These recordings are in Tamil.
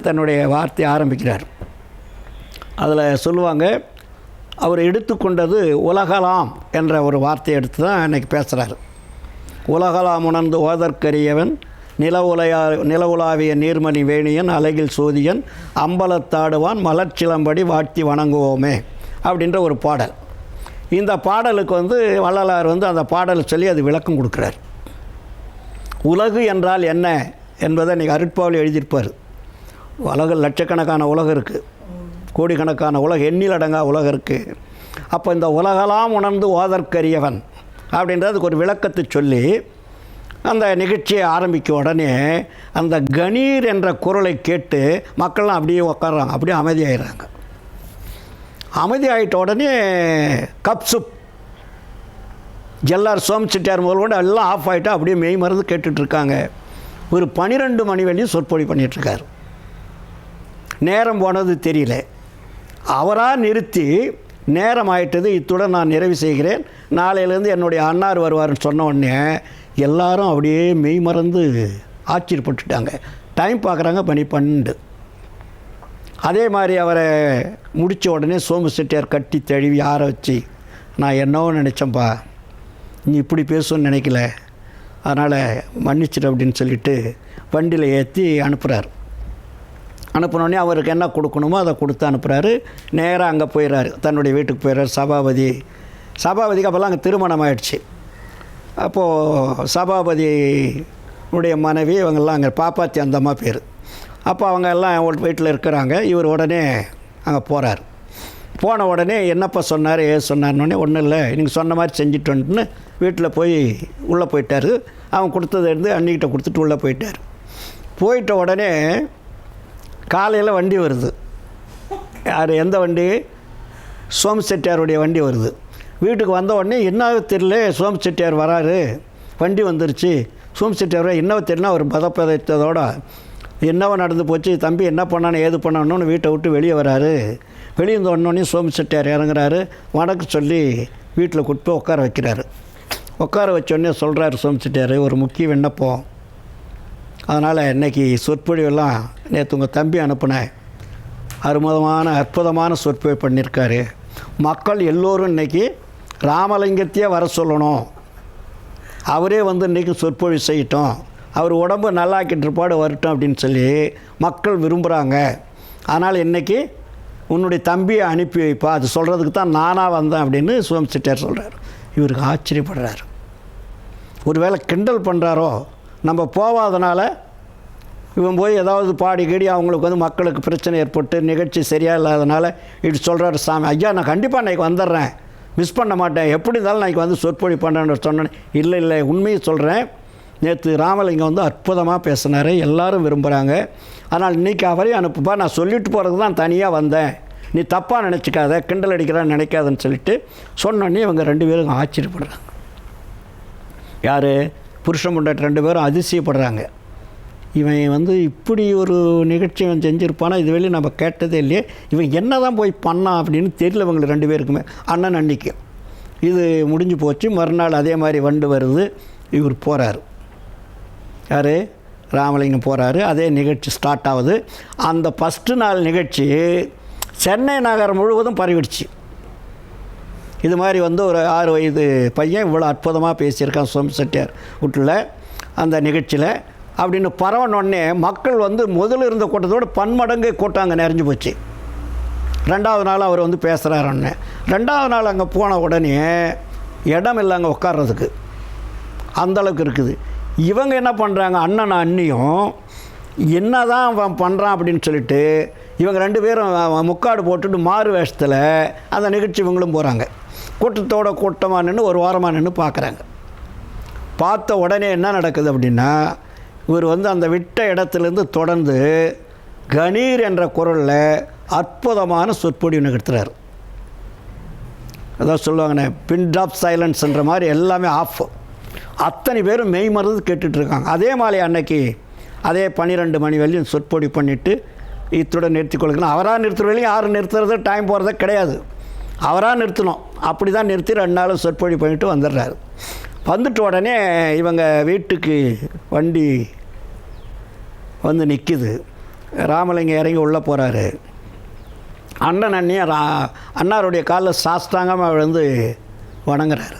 தன்னுடைய வார்த்தையை ஆரம்பிக்கிறார். அதில் சொல்லுவாங்க, அவர் எடுத்துக்கொண்டது உலகலாம் என்ற ஒரு வார்த்தையை எடுத்து தான் இன்றைக்கி பேசுகிறார். உலகலாம் உணர்ந்து ஓதற்கரியவன் நிலவுலாவிய நீர்மணி வேணியன் அலகில் சோதியன் அம்பலத்தாடுவான் மலர்ச்சிலம்படி வாழ்த்தி வணங்குவோமே அப்படின்ற ஒரு பாடல். இந்த பாடலுக்கு வள்ளலார் அந்த பாடலை சொல்லி அது விளக்கம் கொடுக்குறார். உலகு என்றால் என்ன என்பதை இன்றைக்கி அருட்பாவில் எழுதியிருப்பார். உலகம் லட்சக்கணக்கான உலகம் இருக்குது, கோடிக்கணக்கான உலகம், எண்ணிலடங்கா உலகம் இருக்குது. அப்போ இந்த உலகலாம் உணர்ந்து ஓதற்கரியவன் அப்படின்றதுக்கு ஒரு விளக்கத்தை சொல்லி அந்த நிகழ்ச்சியை ஆரம்பிக்க உடனே அந்த கணீர் என்ற குரலை கேட்டு மக்கள்லாம் அப்படியே உட்காடுறாங்க, அப்படியே அமைதியாகிறாங்க. அமைதியாகிட்ட உடனே கப்சுப் ஜெல்லார் சோமச்செட்டியார் முதல் கூட எல்லாம் ஆஃப் ஆகிட்டா அப்படியே மெய் மறந்து கேட்டுட்ருக்காங்க. ஒரு 12 மணி வரையும் சொற்பொழி பண்ணிகிட்ருக்கார். நேரம் போனது தெரியல. அவராக நிறுத்தி நேரம் ஆகிட்டது, இத்துடன் நான் நிறைவு செய்கிறேன், நாளையிலேருந்து என்னுடைய அன்னார் வருவார்னு சொன்ன உடனே எல்லாரும் அப்படியே மெய் மறந்து ஆச்சரியப்பட்டுட்டாங்க. டைம் பார்க்குறாங்க, 12. அதே மாதிரி அவரை முடித்த உடனே சோமு செட்டியார் கட்டி தழுவி ஆற வச்சு, நான் என்னவோ நினச்சேன்ப்பா, நீ இப்படி பேசுன்னு நினைக்கல, அதனால் மன்னிச்சிடு அப்படின்னு சொல்லிவிட்டு வண்டியில் ஏற்றி அனுப்புகிறார். அனுப்பினோடனே அவருக்கு என்ன கொடுக்கணுமோ அதை கொடுத்து அனுப்புகிறாரு. நேராக அங்கே போயிடுறாரு, தன்னுடைய வீட்டுக்கு போயிடுறாரு. சபாபதிக்கு அப்போல்லாம் அங்கே திருமணம் ஆகிடுச்சு. அப்போது சபாபதியுடைய மனைவி இவங்கெல்லாம் அங்கே பாப்பாத்தி அந்தம்மா பேர். அப்போ அவங்க எல்லாம் வீட்டில் இருக்கிறாங்க. இவர் உடனே அங்கே போகிறார். போன உடனே என்னப்பா சொன்னார், சொன்னார்னோடனே ஒன்றும் இல்லை, நீங்கள் சொன்ன மாதிரி செஞ்சுட்டோன்னு வீட்டில் போய் உள்ளே போயிட்டார். அவன் கொடுத்ததை இருந்து அன்னிக்கிட்ட கொடுத்துட்டு உள்ளே போயிட்டார். போயிட்ட உடனே காலையில் வண்டி வருது. யார், எந்த வண்டி? சோமு செட்டியாருடைய வண்டி வருது. வீட்டுக்கு வந்த உடனே என்னவோ தெரியல, சோமு செட்டியார் வராரு, வண்டி வந்துருச்சு. சோமு செட்டியார் என்னவோ தெரியல, அவர் பதப்பதத்தோட என்னவோ நடந்து போச்சு, தம்பி என்ன பண்ணானு ஏது பண்ணணும்னு வீட்டை விட்டு வெளியே வராரு. வெளியே வந்தோடனே சோமு செட்டியார் இறங்குறாரு. வணக்கம் சொல்லி வீட்டில் கூப்பிட்டு உட்கார வைக்கிறாரு. உட்கார வச்சோடனே சொல்கிறாரு சோமு செட்டியார், ஒரு முக்கிய விண்ணப்பம், அதனால் இன்றைக்கி சொற்பொழிவெல்லாம் நேற்று உங்கள் தம்பி அனுப்புனேன், அற்புதமான சொற்பொழிவு பண்ணியிருக்காரு. மக்கள் எல்லோரும் இன்றைக்கி ராமலிங்கத்தையே வர சொல்லணும், அவரே இன்றைக்கி சொற்பொழிவு செய்யட்டும், அவர் உடம்பு நல்லாக்கிட்டு இருப்பாடு வரட்டும் அப்படின்னு சொல்லி மக்கள் விரும்புகிறாங்க. அதனால் இன்றைக்கி உன்னுடைய தம்பியை அனுப்பி வைப்பா, அது சொல்கிறதுக்கு தான் நானாக வந்தேன் அப்படின்னு சோமு செட்டியார் சொல்கிறார். இவருக்கு ஆச்சரியப்படுறார். ஒருவேளை கிண்டல் பண்ணுறாரோ, நம்ம போகாதனால இவன் போய் ஏதாவது பாடி கீடி அவங்களுக்கு மக்களுக்கு பிரச்சனை ஏற்பட்டு நிகழ்ச்சி சரியாக இல்லாதனால இப்படி சொல்கிறாரு. சாமி ஐயா, நான் கண்டிப்பாக இன்றைக்கி வந்துடுறேன், மிஸ் பண்ண மாட்டேன், எப்படி இருந்தாலும் இன்றைக்கி சொற்பொழி பண்ணுறேன்னு சொன்னேன். இல்லை உண்மையை சொல்கிறேன், நேற்று ராமலிங்கம் அற்புதமாக பேசினார், எல்லோரும் விரும்புகிறாங்க, ஆனால் இன்றைக்கி அவரையும் அனுப்புப்பா, நான் சொல்லிட்டு போகிறதுக்கு தான் தனியாக வந்தேன், நீ தப்பாக நினச்சிக்காத, கிண்டல் அடிக்கிறான்னு நினைக்காதுன்னு சொல்லிட்டு சொன்னோடனே இவங்க 2 பேரும் ஆச்சரியப்படுறாங்க. யார்? புருஷன் பொண்டாட்டி 2 பேரும் அதிசயப்படுறாங்க. இவன் இப்படி ஒரு நிகழ்ச்சி இவன் செஞ்சுருப்பானா, இது வெளியே நம்ம கேட்டதே இல்லையே, இவன் என்ன தான் போய் பண்ணான் அப்படின்னு தெரியல இவங்க 2 பேருக்குமே, அண்ணன் அன்னிக்கு. இது முடிஞ்சு போச்சு. மறுநாள் அதே மாதிரி வண்டு வருது. இவர் போகிறார். யார்? ராமலிங்கம் போகிறாரு. அதே நிகழ்ச்சி ஸ்டார்ட் ஆகுது. அந்த ஃபஸ்ட்டு நாள் நிகழ்ச்சி சென்னை நகரம் முழுவதும் பரவிடுச்சு. இது மாதிரி ஒரு 6 வயது பையன் இவ்வளோ அற்புதமாக பேசியிருக்கான் சோமு செட்டியார் வீட்டில் அந்த நிகழ்ச்சியில் அப்படின்னு பரவனோடனே மக்கள் முதல்ல இருந்த கூட்டத்தோடு பன்மடங்கு கூட்டம் அங்கே நிறைஞ்சு போச்சு. 2வது நாள் அவர் பேசுகிறாருன்னு. 2வது நாள் அங்கே போன உடனே இடம் இல்லை அங்கே உட்கார்றதுக்கு, அந்தளவுக்கு இருக்குது. இவங்க என்ன பண்ணுறாங்க, அண்ணன் அண்ணியும் என்ன தான் அவன் பண்ணுறான் அப்படின்னு சொல்லிட்டு இவங்க 2 பேரும் முக்காடு போட்டுட்டு மாறு வேஷத்தில் அந்த நிகழ்ச்சி இவங்களும் போகிறாங்க. கூட்டத்தோட கூட்டமாக நின்று ஒரு வாரமாக நின்று பார்க்குறாங்க. பார்த்த உடனே என்ன நடக்குது அப்படின்னா, இவர் அந்த விட்ட இடத்துலேருந்து தொடர்ந்து கணீர் என்ற குரலில் அற்புதமான சொற்பொழிவு நிகழ்த்துறாரு. அதான் சொல்லுவாங்கண்ணே, பின் ட்ராப் சைலன்ஸ்ன்ற மாதிரி எல்லாமே ஆஃப். அத்தனை பேரும் மெய் மறந்து கேட்டுட்ருக்காங்க. அதே மாதிரி அன்னைக்கு அதே 12 மணி வரையும் சொற்பொழிவு பண்ணிவிட்டு இத்துடன் நிறுத்திக்கொள்ளுங்க. அவராக நிறுத்துற வரையும் யாரும் நிறுத்துறது டைம் போகிறதே கிடையாது, அவராக நிறுத்தணும். அப்படி தான் நிறுத்தி 2 நாள் சொற்பொழிவு பண்ணிவிட்டு வந்துடுறாரு. வந்துட்டு உடனே இவங்க வீட்டுக்கு வண்டி நிற்கிது. ராமலிங்கம் இறங்கி உள்ளே போகிறாரு. அண்ணன் அண்ணியும் அண்ணாருடைய காலில் சாஸ்தாங்கமாக விழுந்து வணங்குறாரு.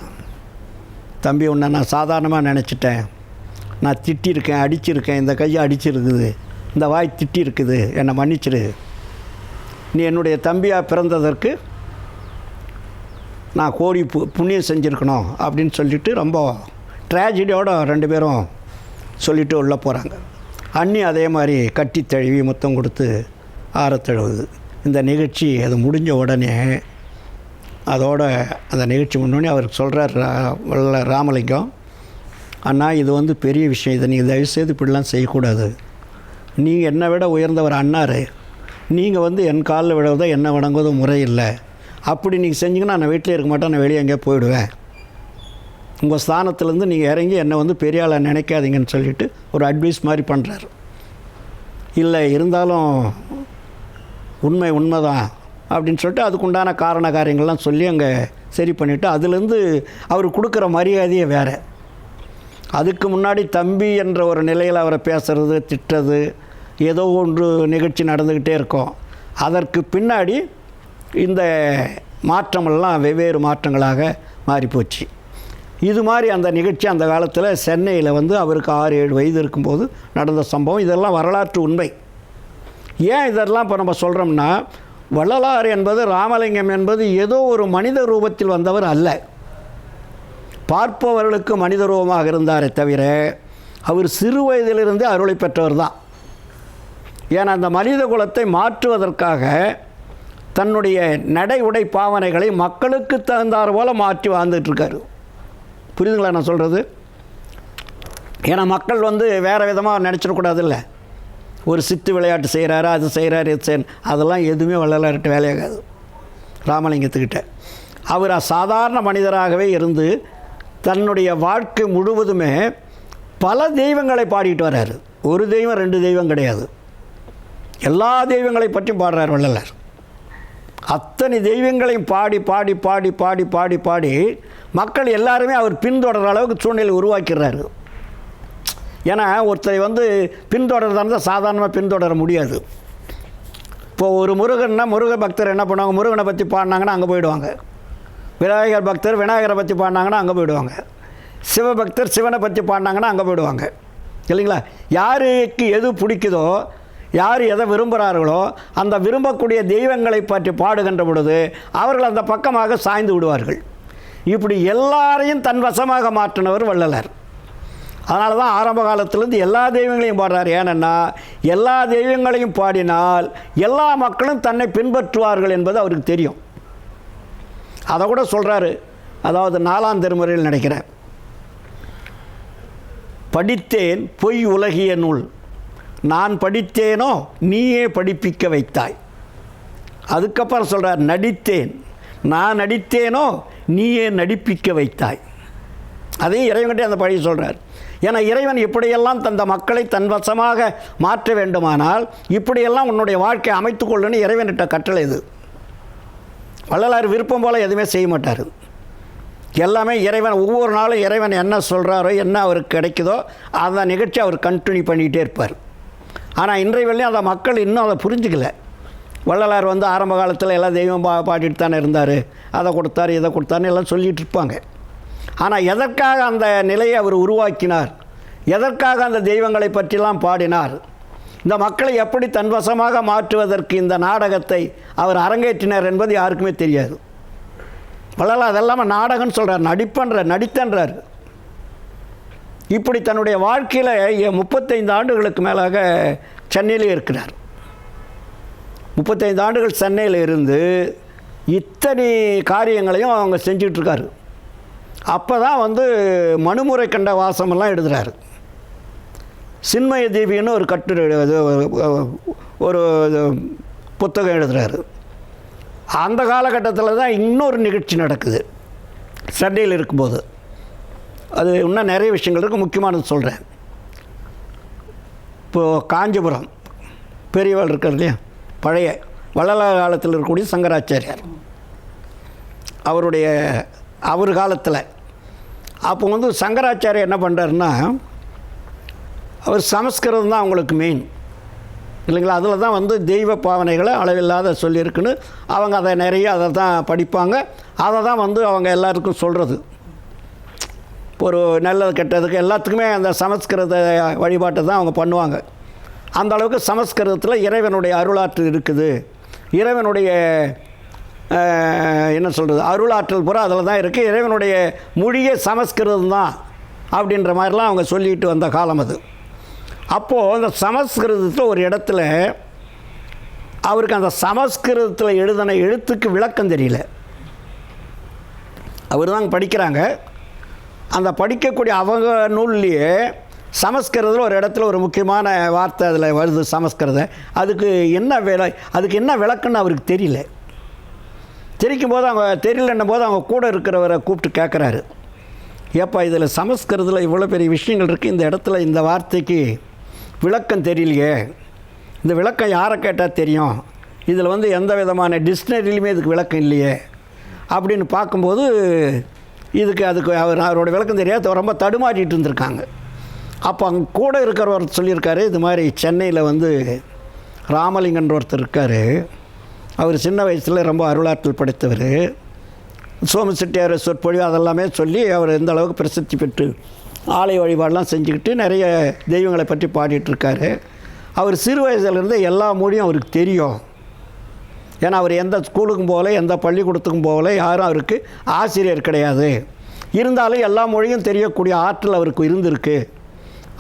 தம்பி, உன்னை நான் சாதாரணமாக நினச்சிட்டேன். நான் திட்டிருக்கேன், அடிச்சிருக்கேன், இந்த கையை அடிச்சிருக்குது, இந்த வாய் திட்டி இருக்குது, என்னை மன்னிச்சிரு. நீ என்னுடைய தம்பியாக பிறந்ததற்கு நான் கோடி புண்ணியம் செஞ்சுருக்கணும் அப்படின்னு சொல்லிவிட்டு ரொம்ப ட்ராஜடியோடு 2 பேரும் சொல்லிவிட்டு உள்ளே போகிறாங்க. அண்ணி அதே மாதிரி கட்டி தழுவி முத்தம் கொடுத்து ஆரத்தழுவுது. இந்த நிகழ்ச்சி அது முடிஞ்ச உடனே அதோட அந்த நிகழ்ச்சி முன்னோடனே அவருக்கு சொல்கிறார் ராமலிங்கம், அண்ணா இது வந்து பெரிய விஷயம், இதை நீங்கள் தயவுசெய்து இப்படிலாம் செய்யக்கூடாது. நீங்கள் என்னை விட உயர்ந்தவர் அண்ணாரு, நீங்கள் வந்து என் காலில் விடுவதோ என்ன வணங்குவதோ முறை இல்லை. அப்படி நீங்கள் செஞ்சிங்கன்னா நான் வீட்டிலே இருக்க மாட்டேன், நான் வெளியே எங்கேயோ போயிடுவேன். உங்கள் ஸ்தானத்துலேருந்து நீங்கள் இறங்கி என்னை வந்து பெரிய ஆளாக நினைக்காதீங்கன்னு சொல்லிவிட்டு ஒரு அட்வைஸ் மாதிரி பண்ணுறாரு. இல்லை இருந்தாலும் உண்மைதான் அப்படின்னு சொல்லிட்டு அதுக்குண்டான காரண காரியங்கள்லாம் சொல்லி அங்கே சரி பண்ணிவிட்டு அதுலேருந்து அவர் கொடுக்குற மரியாதையே வேறு. அதுக்கு முன்னாடி தம்பி என்ற ஒரு நிலையில் அவரை பேசுகிறது, திட்டுறது, ஏதோ ஒன்று நிகழ்ச்சி நடந்துக்கிட்டே இருக்கும். அதற்கு பின்னாடி இந்த மாற்றமெல்லாம் வெவ்வேறு மாற்றங்களாக மாறிப்போச்சு. இது மாதிரி அந்த நிகழ்ச்சி அந்த காலத்தில் சென்னையில் வந்து அவருக்கு 6-7 வயது இருக்கும்போது நடந்த சம்பவம். இதெல்லாம் வரலாற்று உண்மை. ஏன் இதெல்லாம் இப்போ நம்ம சொல்கிறோம்னா, வள்ளலார் என்பது, ராமலிங்கம் என்பது ஏதோ ஒரு மனித ரூபத்தில் வந்தவர் அல்ல. பார்ப்பவர்களுக்கு மனித ரூபமாக இருந்தாரே தவிர அவர் சிறு வயதிலிருந்தே அருளை பெற்றவர் தான். ஏன்னா அந்த மனித குலத்தை மாற்றுவதற்காக தன்னுடைய நடை உடை பாவனைகளை மக்களுக்கு தகுந்தார் போல மாற்றி வாழ்ந்துட்டுருக்காரு. புரியுதுங்களா நான் சொல்கிறது? ஏன்னா மக்கள் வந்து வேறு விதமாக நினச்சிடக்கூடாதுல்ல. ஒரு சித்து விளையாட்டு செய்கிறாரு, அது செய்கிறாரு, இது செய்ய, அதெல்லாம் எதுவுமே வள்ளலார்கிட்ட வேலையாகாது. ராமலிங்கத்துக்கிட்ட அவர் சாதாரண மனிதராகவே இருந்து தன்னுடைய வாழ்க்கை முழுவதுமே பல தெய்வங்களை பாடிட்டு வர்றாரு. ஒரு தெய்வம் 2 தெய்வம் கிடையாது, எல்லா தெய்வங்களை பற்றியும் பாடுறார் வள்ளலார். அத்தனை தெய்வங்களையும் பாடி பாடி பாடி பாடி பாடி பாடி மக்கள் எல்லாருமே அவர் பின்தொடர்கிற அளவுக்கு சூழ்நிலை உருவாக்கிறாரு. ஏன்னா ஒருத்தரை வந்து பின்தொடர்றதா இருந்தால் சாதாரணமாக பின்தொடர முடியாது. இப்போது ஒரு முருகன்னா முருக பக்தர் என்ன பண்ணுவாங்க, முருகனை பற்றி பாடினாங்கன்னா அங்கே போயிடுவாங்க. விநாயகர் பக்தர் விநாயகரை பற்றி பாடினாங்கன்னா அங்கே போயிடுவாங்க. சிவபக்தர் சிவனை பற்றி பாடினாங்கன்னா அங்கே போயிடுவாங்க. இல்லைங்களா? யாருக்கு எது பிடிக்குதோ, யார் எதை விரும்புகிறார்களோ அந்த விரும்பக்கூடிய தெய்வங்களை பற்றி பாடுகின்ற பொழுது அவர்கள் அந்த பக்கமாக சாய்ந்து விடுவார்கள். இப்படி எல்லாரையும் தன் வசமாக மாற்றினவர் வள்ளலார். அதனால தான் ஆரம்ப காலத்திலேருந்து எல்லா தெய்வங்களையும் பாடுறார். ஏனென்னா எல்லா தெய்வங்களையும் பாடினால் எல்லா மக்களும் தன்னை பின்பற்றுவார்கள் என்பது அவருக்கு தெரியும். அதை கூட சொல்கிறாரு. அதாவது 4ஆம் திருமுறையில் நினைக்கிறேன், படித்தேன் பொய் உலகிய நூல், நான் படித்தேனோ நீயே படிப்பிக்க வைத்தாய். அதுக்கப்புறம் சொல்கிறார், நடித்தேன், நான் நடித்தேனோ நீயே நடிப்பிக்க வைத்தாய். அதையும் இறைவன்கிட்டே அந்த பழி சொல்கிறார். ஏன்னா இறைவன் இப்படியெல்லாம் தந்த மக்களை தன் வசமாக மாற்ற வேண்டுமானால் இப்படியெல்லாம் உன்னுடைய வாழ்க்கையை அமைத்துக்கொள்ளுன்னு இறைவன்கிட்ட கட்டளை இது. வள்ளலார் விருப்பம் போல் எதுவுமே செய்ய மாட்டார். எல்லாமே இறைவன், ஒவ்வொரு நாளும் இறைவன் என்ன சொல்கிறாரோ, என்ன அவருக்கு கிடைக்குதோ அந்த நிகழ்ச்சி அவர் கண்டினியூ பண்ணிக்கிட்டே இருப்பார். ஆனால் இன்றைய வெள்ளையும் அந்த மக்கள் இன்னும் அதை புரிஞ்சுக்கல. வள்ளலார் வந்து ஆரம்ப காலத்தில் எல்லா தெய்வம் பாடிட்டு தானே இருந்தார், அதை கொடுத்தாரு இதை கொடுத்தாருன்னு எல்லாம் சொல்லிகிட்டு இருப்பாங்க. ஆனால் எதற்காக அந்த நிலையை அவர் உருவாக்கினார், எதற்காக அந்த தெய்வங்களை பற்றிலாம் பாடினார், இந்த மக்களை எப்படி தன்வசமாக மாற்றுவதற்கு இந்த நாடகத்தை அவர் அரங்கேற்றினார் என்பது யாருக்குமே தெரியாது. வள்ளலார் அதெல்லாம நாடகம்னு சொல்கிறார், நடித்தன்றார். இப்படி தன்னுடைய வாழ்க்கையில் 35 ஆண்டுகளுக்கு மேலாக சென்னையிலே இருக்கிறார். 35 ஆண்டுகள் சென்னையில் இருந்து இத்தனை காரியங்களையும் அவங்க செஞ்சிட்ருக்காரு. அப்போ தான் வந்து மனுமுறை கண்ட வாசமெல்லாம் எழுதுகிறாரு. சின்மய தீபின்னு ஒரு கட்டுரை, ஒரு புத்தகம் எழுதுகிறாரு. அந்த காலகட்டத்தில் தான் இன்னொரு நிகழ்ச்சி நடக்குது சென்னையில் இருக்கும்போது. அது இன்னும் நிறைய விஷயங்கள் இருக்குது, முக்கியமானது சொல்கிறேன். இப்போது காஞ்சிபுரம் பெரியவாள் இருக்கார் இல்லையா, பழைய வள்ளலார் காலத்தில் இருக்கக்கூடிய சங்கராச்சாரியார், அவர் காலத்தில் அப்போ வந்து சங்கராச்சாரியர் என்ன பண்ணுறாருன்னா, அவர் சமஸ்கிருதம் தான் அவங்களுக்கு மெயின். இல்லைங்களா? அதில் தான் வந்து தெய்வ பாவனைகளை அளவில்லாத சொல்லியிருக்குன்னு அவங்க அதை நிறைய அதை தான் படிப்பாங்க. அதை தான் வந்து அவங்க எல்லாருக்கும் சொல்கிறது. ஒரு நல்லது கெட்டதுக்கு எல்லாத்துக்குமே அந்த சமஸ்கிருத வழிபாட்டை தான் அவங்க பண்ணுவாங்க. அந்த அளவுக்கு சமஸ்கிருதத்தில் இறைவனுடைய அருளாற்றல் இருக்குது. இறைவனுடைய என்ன சொல்கிறது, அருளாற்றல் பூரா அதில் தான் இருக்குது. இறைவனுடைய மொழியே சமஸ்கிருதம் தான் அப்படின்ற மாதிரிலாம் அவங்க சொல்லிட்டு வந்த காலம் அது. அப்போது அந்த சமஸ்கிருதத்தில் ஒரு இடத்துல அவருக்கு அந்த சமஸ்கிருதத்தில் எழுதின எழுத்துக்கு விளக்கம் தெரியல. அவர் தான் படிக்கிறாங்க. அந்த படிக்கக்கூடிய அவங்க நூல்லையே சமஸ்கிருதத்தில் ஒரு இடத்துல ஒரு முக்கியமான வார்த்தை அதில் வருது, சமஸ்கிருதம். அதுக்கு என்ன விளக்கம்னு அவருக்கு தெரியல. தெரிக்கும் போது அவங்க தெரியலன்னும் போது அவங்க கூட இருக்கிறவரை கூப்பிட்டு கேட்குறாரு, ஏப்பா இதில் சமஸ்கிருதத்தில் இவ்வளோ பெரிய விஷயங்கள் இருக்குது, இந்த இடத்துல இந்த வார்த்தைக்கு விளக்கம் தெரியலையே, இந்த விளக்கம் யாரை கேட்டால் தெரியும், இதில் வந்து எந்த விதமான டிக்ஷனரிலையுமே இதுக்கு விளக்கம் இல்லையே அப்படின்னு பார்க்கும்போது அதுக்கு அவரோட விளக்கம் தெரியாது, ரொம்ப தடுமாறிட்டு இருந்திருக்காங்க. அப்போ அங்கே கூட இருக்கிறவர் சொல்லியிருக்காரு, இது மாதிரி சென்னையில் வந்து ராமலிங்கன்ற ஒருத்தர் இருக்கார். அவர் சின்ன வயசில் ரொம்ப அருளாற்றல் படைத்தவர். சோமசெட்டியார் சொற்பொழிவு அதெல்லாமே சொல்லி அவர் எந்த அளவுக்கு பிரசித்தி பெற்று ஆலய வழிபாடெலாம் செஞ்சுக்கிட்டு நிறைய தெய்வங்களை பற்றி பாடிட்டுருக்காரு. அவர் சிறு வயசுலேருந்து எல்லா மொழியும் அவருக்கு தெரியும். ஏன்னா அவர் எந்த ஸ்கூலுக்கும் போகல, எந்த பள்ளிக்கூடத்துக்கும் போகல, யாரும் அவருக்கு ஆசிரியர் கிடையாது. இருந்தாலும் எல்லா மொழியும் தெரியக்கூடிய ஆற்றல் அவருக்கு இருந்திருக்கு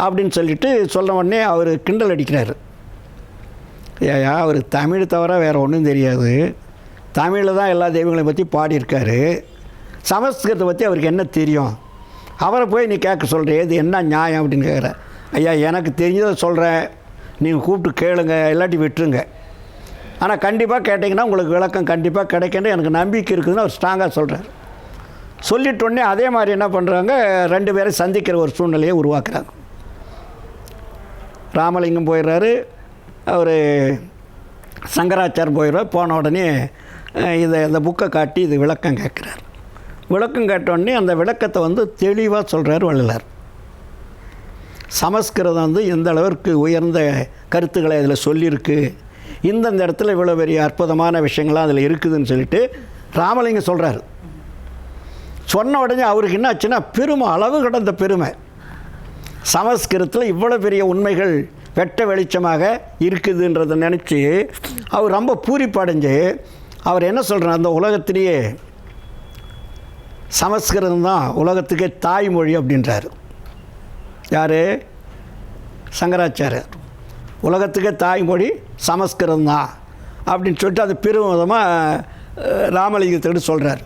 அப்படின்னு சொல்லிட்டு சொன்ன உடனே அவர் கிண்டல் அடிக்கிறார். ஏயா அவர் தமிழ் தவிர வேறு ஒன்றும் தெரியாது, தமிழில் தான் எல்லா தெய்வங்களையும் பற்றி பாடியிருக்காரு, சமஸ்கிருதத்தை பற்றி அவருக்கு என்ன தெரியும், அவரை போய் நீ கேட்க சொல்கிறேன், இது என்ன நியாயம் அப்படின்னு கேட்குற. ஐயா எனக்கு தெரிஞ்சதை சொல்கிறேன், நீங்கள் கூப்பிட்டு கேளுங்க, இல்லாட்டி விட்டுருங்க, ஆனால் கண்டிப்பாக கேட்டிங்கன்னா உங்களுக்கு விளக்கம் கண்டிப்பாக கிடைக்கின்ற எனக்கு நம்பிக்கை இருக்குதுன்னு அவர் ஸ்ட்ராங்காக சொல்கிறார். சொல்லிட்டோடனே அதே மாதிரி என்ன பண்ணுறாங்க, 2 பேரை சந்திக்கிற ஒரு சூழ்நிலையை உருவாக்குறாங்க. ராமலிங்கம் போயிடுறாரு, அவர் சங்கராச்சாரம் போயிடுறார். போன உடனே இந்த புக்கை காட்டி இது விளக்கம் கேட்குறார். விளக்கம் கேட்டோடனே அந்த விளக்கத்தை வந்து தெளிவாக சொல்கிறார் வள்ளலார். சமஸ்கிருதம் வந்து எந்த அளவிற்கு உயர்ந்த கருத்துக்களை அதில் சொல்லியிருக்கு, இந்தந்த இடத்துல இவ்வளோ பெரிய அற்புதமான விஷயங்கள்லாம் அதில் இருக்குதுன்னு சொல்லிட்டு ராமலிங்கம் சொல்கிறார். சொன்ன உடனே அவருக்கு என்ன ஆச்சுன்னா பெருமை, அளவு கடந்த பெருமை. சமஸ்கிருதத்தில் இவ்வளோ பெரிய உண்மைகள் வெட்ட வெளிச்சமாக இருக்குதுன்றதை நினச்சி அவர் ரொம்ப பூரிப்படைஞ்சு அவர் என்ன சொல்கிறார், அந்த உலகத்திலேயே சமஸ்கிருதம் தான் உலகத்துக்கே தாய்மொழி அப்படின்றார். யார்? சங்கராச்சாரியர். உலகத்துக்கே தாய்மொழி சமஸ்கிருதம் தான் அப்படின்னு சொல்லிட்டு அது பெருமிதமாக ராமலிங்கத்திட்ட சொல்கிறார்.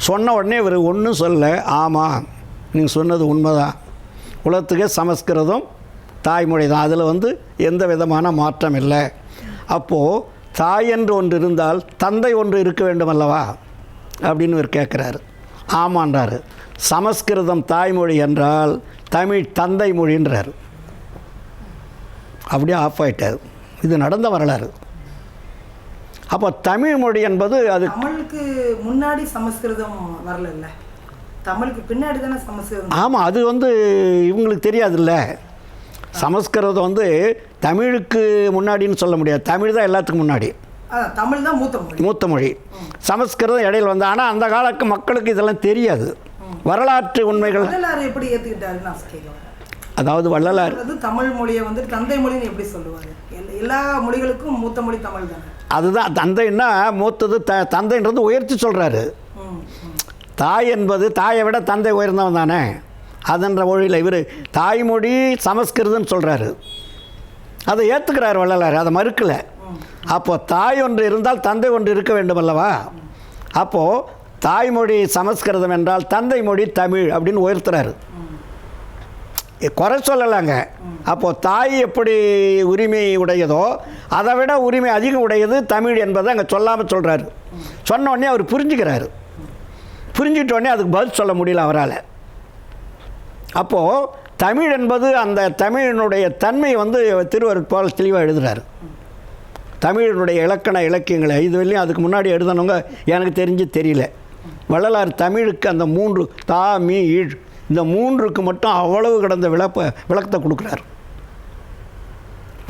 சொன்ன உடனே இவர் ஒன்றும் சொல்ல, ஆமாம் நீங்கள் சொன்னது உண்மைதான், உலகத்துக்கே சமஸ்கிருதம் தாய்மொழி தான், அதில் வந்து எந்த விதமான மாற்றம் இல்லை. அப்போது தாய் என்று ஒன்று இருந்தால் தந்தை ஒன்று இருக்க வேண்டும் அல்லவா அப்படின்னு இவர் கேட்குறாரு. ஆமான்றார். சமஸ்கிருதம் தாய்மொழி என்றால் தமிழ் தந்தை மொழின்றார். அப்படியே ஆஃப் ஆகிட்டார். இது நடந்த வரலாறு. அப்போ தமிழ் மொழி என்பது அது தமிழுக்கு முன்னாடி சமஸ்கிருதம் வரல, தமிழுக்கு பின்னாடி தானே சமஸ்கிருதம். ஆமாம், அது வந்து இவங்களுக்கு தெரியாதுல்ல. சமஸ்கிருதம் வந்து தமிழுக்கு முன்னாடின்னு சொல்ல முடியாது, தமிழ் தான் எல்லாத்துக்கும் முன்னாடி, தமிழ் தான் மூத்த மொழி. சமஸ்கிருதம் இடையில் வந்து, ஆனால் அந்த காலத்து மக்களுக்கு இதெல்லாம் தெரியாது. வரலாற்று உண்மைகள் எப்படி ஏற்றுக்கிட்டாரு? அதாவது வள்ளலார் தமிழ் மொழியை வந்து தந்தை மொழின்னு எப்படி சொல்லுவார்? எல்லா மொழிகளுக்கும் மூத்த மொழி தமிழ் தானே. அதுதான் தந்தைன்னா மூத்தது, தந்தைன்றது உயர்த்தி சொல்கிறாரு. தாய் என்பது தாயை விட தந்தை உயர்ந்தவன் தானே, அதுன்ற மொழியில் இவர் தாய்மொழி சமஸ்கிருதம்னு சொல்கிறாரு. அதை ஏற்றுக்கிறார் வள்ளலார், அதை மறுக்கலை. அப்போது தாய் ஒன்று இருந்தால் தந்தை ஒன்று இருக்க வேண்டும் அல்லவா. அப்போது தாய்மொழி சமஸ்கிருதம் என்றால் தந்தை மொழி தமிழ் அப்படின்னு உயர்த்துறாரு, குறை சொல்லலாங்க. அப்போது தாய் எப்படி உரிமை உடையதோ அதை விட உரிமை அதிகம் உடையது தமிழ் என்பதை அங்கே சொல்லாமல் சொல்கிறாரு. சொன்னோடனே அவர் புரிஞ்சுக்கிறாரு. புரிஞ்சிட்டோடனே அதுக்கு பதில் சொல்ல முடியல அவரால். அப்போது தமிழ் என்பது அந்த தமிழினுடைய தன்மை வந்து திருவருட் போல் தெளிவாக எழுதுகிறார். தமிழினுடைய இலக்கண இலக்கியங்களை இது வரையும் அதுக்கு முன்னாடி எழுதினவங்க எனக்கு தெரிஞ்சு தெரியல. வள்ளலார் தமிழுக்கு அந்த 3 தா மீ ஈழ் இந்த 3க்கு மட்டும் அவ்வளவு கடந்த விளக்கத்தை கொடுக்குறார்.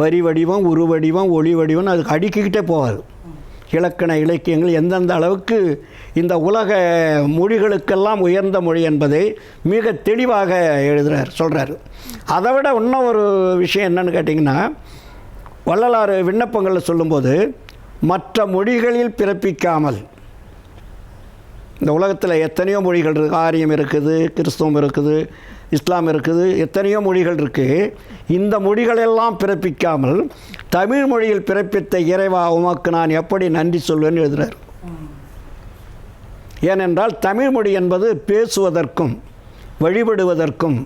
வரி வடிவம், உரு வடிவம், ஒளி வடிவம், அதுக்கு அடுக்கிக்கிட்டே போவார். இலக்கண இலக்கியங்கள் எந்தெந்த அளவுக்கு இந்த உலக மொழிகளுக்கெல்லாம் உயர்ந்த மொழி என்பதை மிக தெளிவாக எழுதுகிறார், சொல்கிறார். அதை விட இன்னும் ஒரு விஷயம் என்னன்னு கேட்டிங்கன்னா, வள்ளலார் விண்ணப்பங்களில் சொல்லும்போது மற்ற மொழிகளில் பிறப்பிக்காமல், இந்த உலகத்தில் எத்தனையோ மொழிகள் இருக்குது, ஆரியம் இருக்குது, கிறிஸ்தவம் இருக்குது, இஸ்லாம் இருக்குது, எத்தனையோ மொழிகள் இருக்குது. இந்த மொழிகளெல்லாம் பிறப்பிக்காமல் தமிழ் மொழியில் பிறப்பித்த இறைவா உமக்கு நான் எப்படி நன்றி சொல்வேன்னு எழுதுகிறார். ஏனென்றால் தமிழ் மொழி என்பது பேசுவதற்கும் வழிபடுவதற்கும்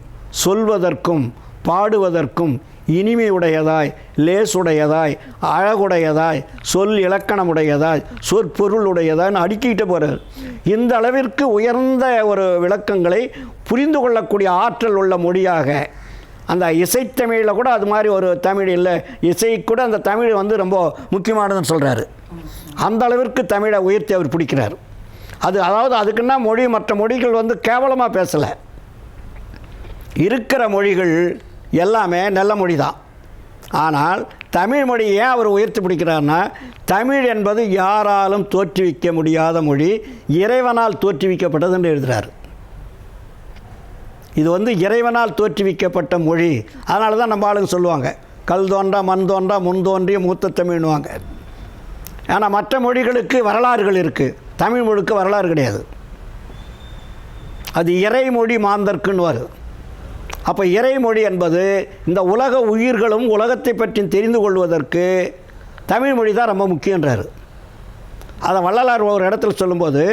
சொல்வதற்கும் பாடுவதற்கும் இனிமையுடையதாய், லேசுடையதாய், அழகுடையதாய், சொல் இலக்கணமுடையதாய், சொற்பொருளுடையதான்னு அடுக்கிட்டு போகிறார். இந்த அளவிற்கு உயர்ந்த ஒரு விளக்கங்களை புரிந்து கொள்ளக்கூடிய ஆற்றல் உள்ள மொழியாக, அந்த இசைத்தமிழில் கூட அது மாதிரி ஒரு தமிழ் இல்லை, இசை கூட அந்த தமிழ் வந்து ரொம்ப முக்கியமானதுன்னு சொல்கிறாரு. அந்த அளவிற்கு தமிழை உயர்த்தி அவர் பிடிக்கிறார். அதாவது அதுக்குன்னா மொழி மற்ற மொழிகள் வந்து கேவலமாக பேசலை. இருக்கிற மொழிகள் எல்லாமே நல்ல மொழி தான். ஆனால் தமிழ் மொழி ஏன் அவர் உயர்த்தி பிடிக்கிறார்னா, தமிழ் என்பது யாராலும் தோற்றுவிக்க முடியாத மொழி, இறைவனால் தோற்றுவிக்கப்பட்டதுன்னு எழுதுகிறார். இது வந்து இறைவனால் தோற்றுவிக்கப்பட்ட மொழி. அதனால தான் நம்ம ஆளுங்க சொல்லுவாங்க, கல் தோன்றா மண் தோன்றா முன் தோன்றிய மூத்த தமிழ்னுவாங்க. ஆனால் மற்ற மொழிகளுக்கு வரலாறுகள் இருக்குது, தமிழ் மொழிக்கு வரலாறு கிடையாது. அது இறைமொழி மாந்தர்க்குன்னு வரும். அப்போ இறைமொழி என்பது இந்த உலக உயிர்களும் உலகத்தை பற்றி தெரிந்து கொள்வதற்கு தமிழ் மொழி தான் ரொம்ப முக்கியன்றார். அதை வள்ளலார் ஒரு இடத்துல சொல்லும்போது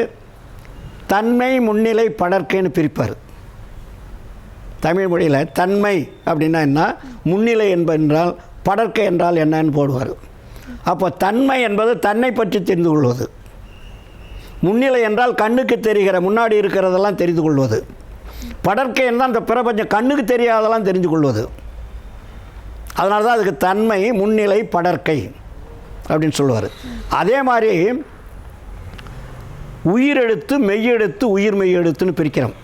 தன்மை முன்னிலை படர்க்கைன்னு பிரிப்பார். தமிழ் மொழியில் தன்மை அப்படின்னா என்ன, முன்னிலை என்றால் படர்க்கை என்றால் என்னன்னு போடுவார். அப்போ தன்மை என்பது தன்னை பற்றி தெரிந்து கொள்வது, முன்னிலை என்றால் கண்ணுக்கு தெரிகிற முன்னாடி இருக்கிறதெல்லாம் தெரிந்து கொள்வது, படர்க்கை என்றால் அந்த பிரபஞ்சம் கண்ணுக்கு தெரியாதெல்லாம் தெரிஞ்சு கொள்வது. அதனால தான் அதுக்கு தன்மை முன்னிலை படர்க்கை அப்படின்னு சொல்லுவார். அதே மாதிரி உயிரெழுத்து மெய்யெழுத்து உயிர் மெய்யெழுத்துன்னு பிரிக்கிறோம்,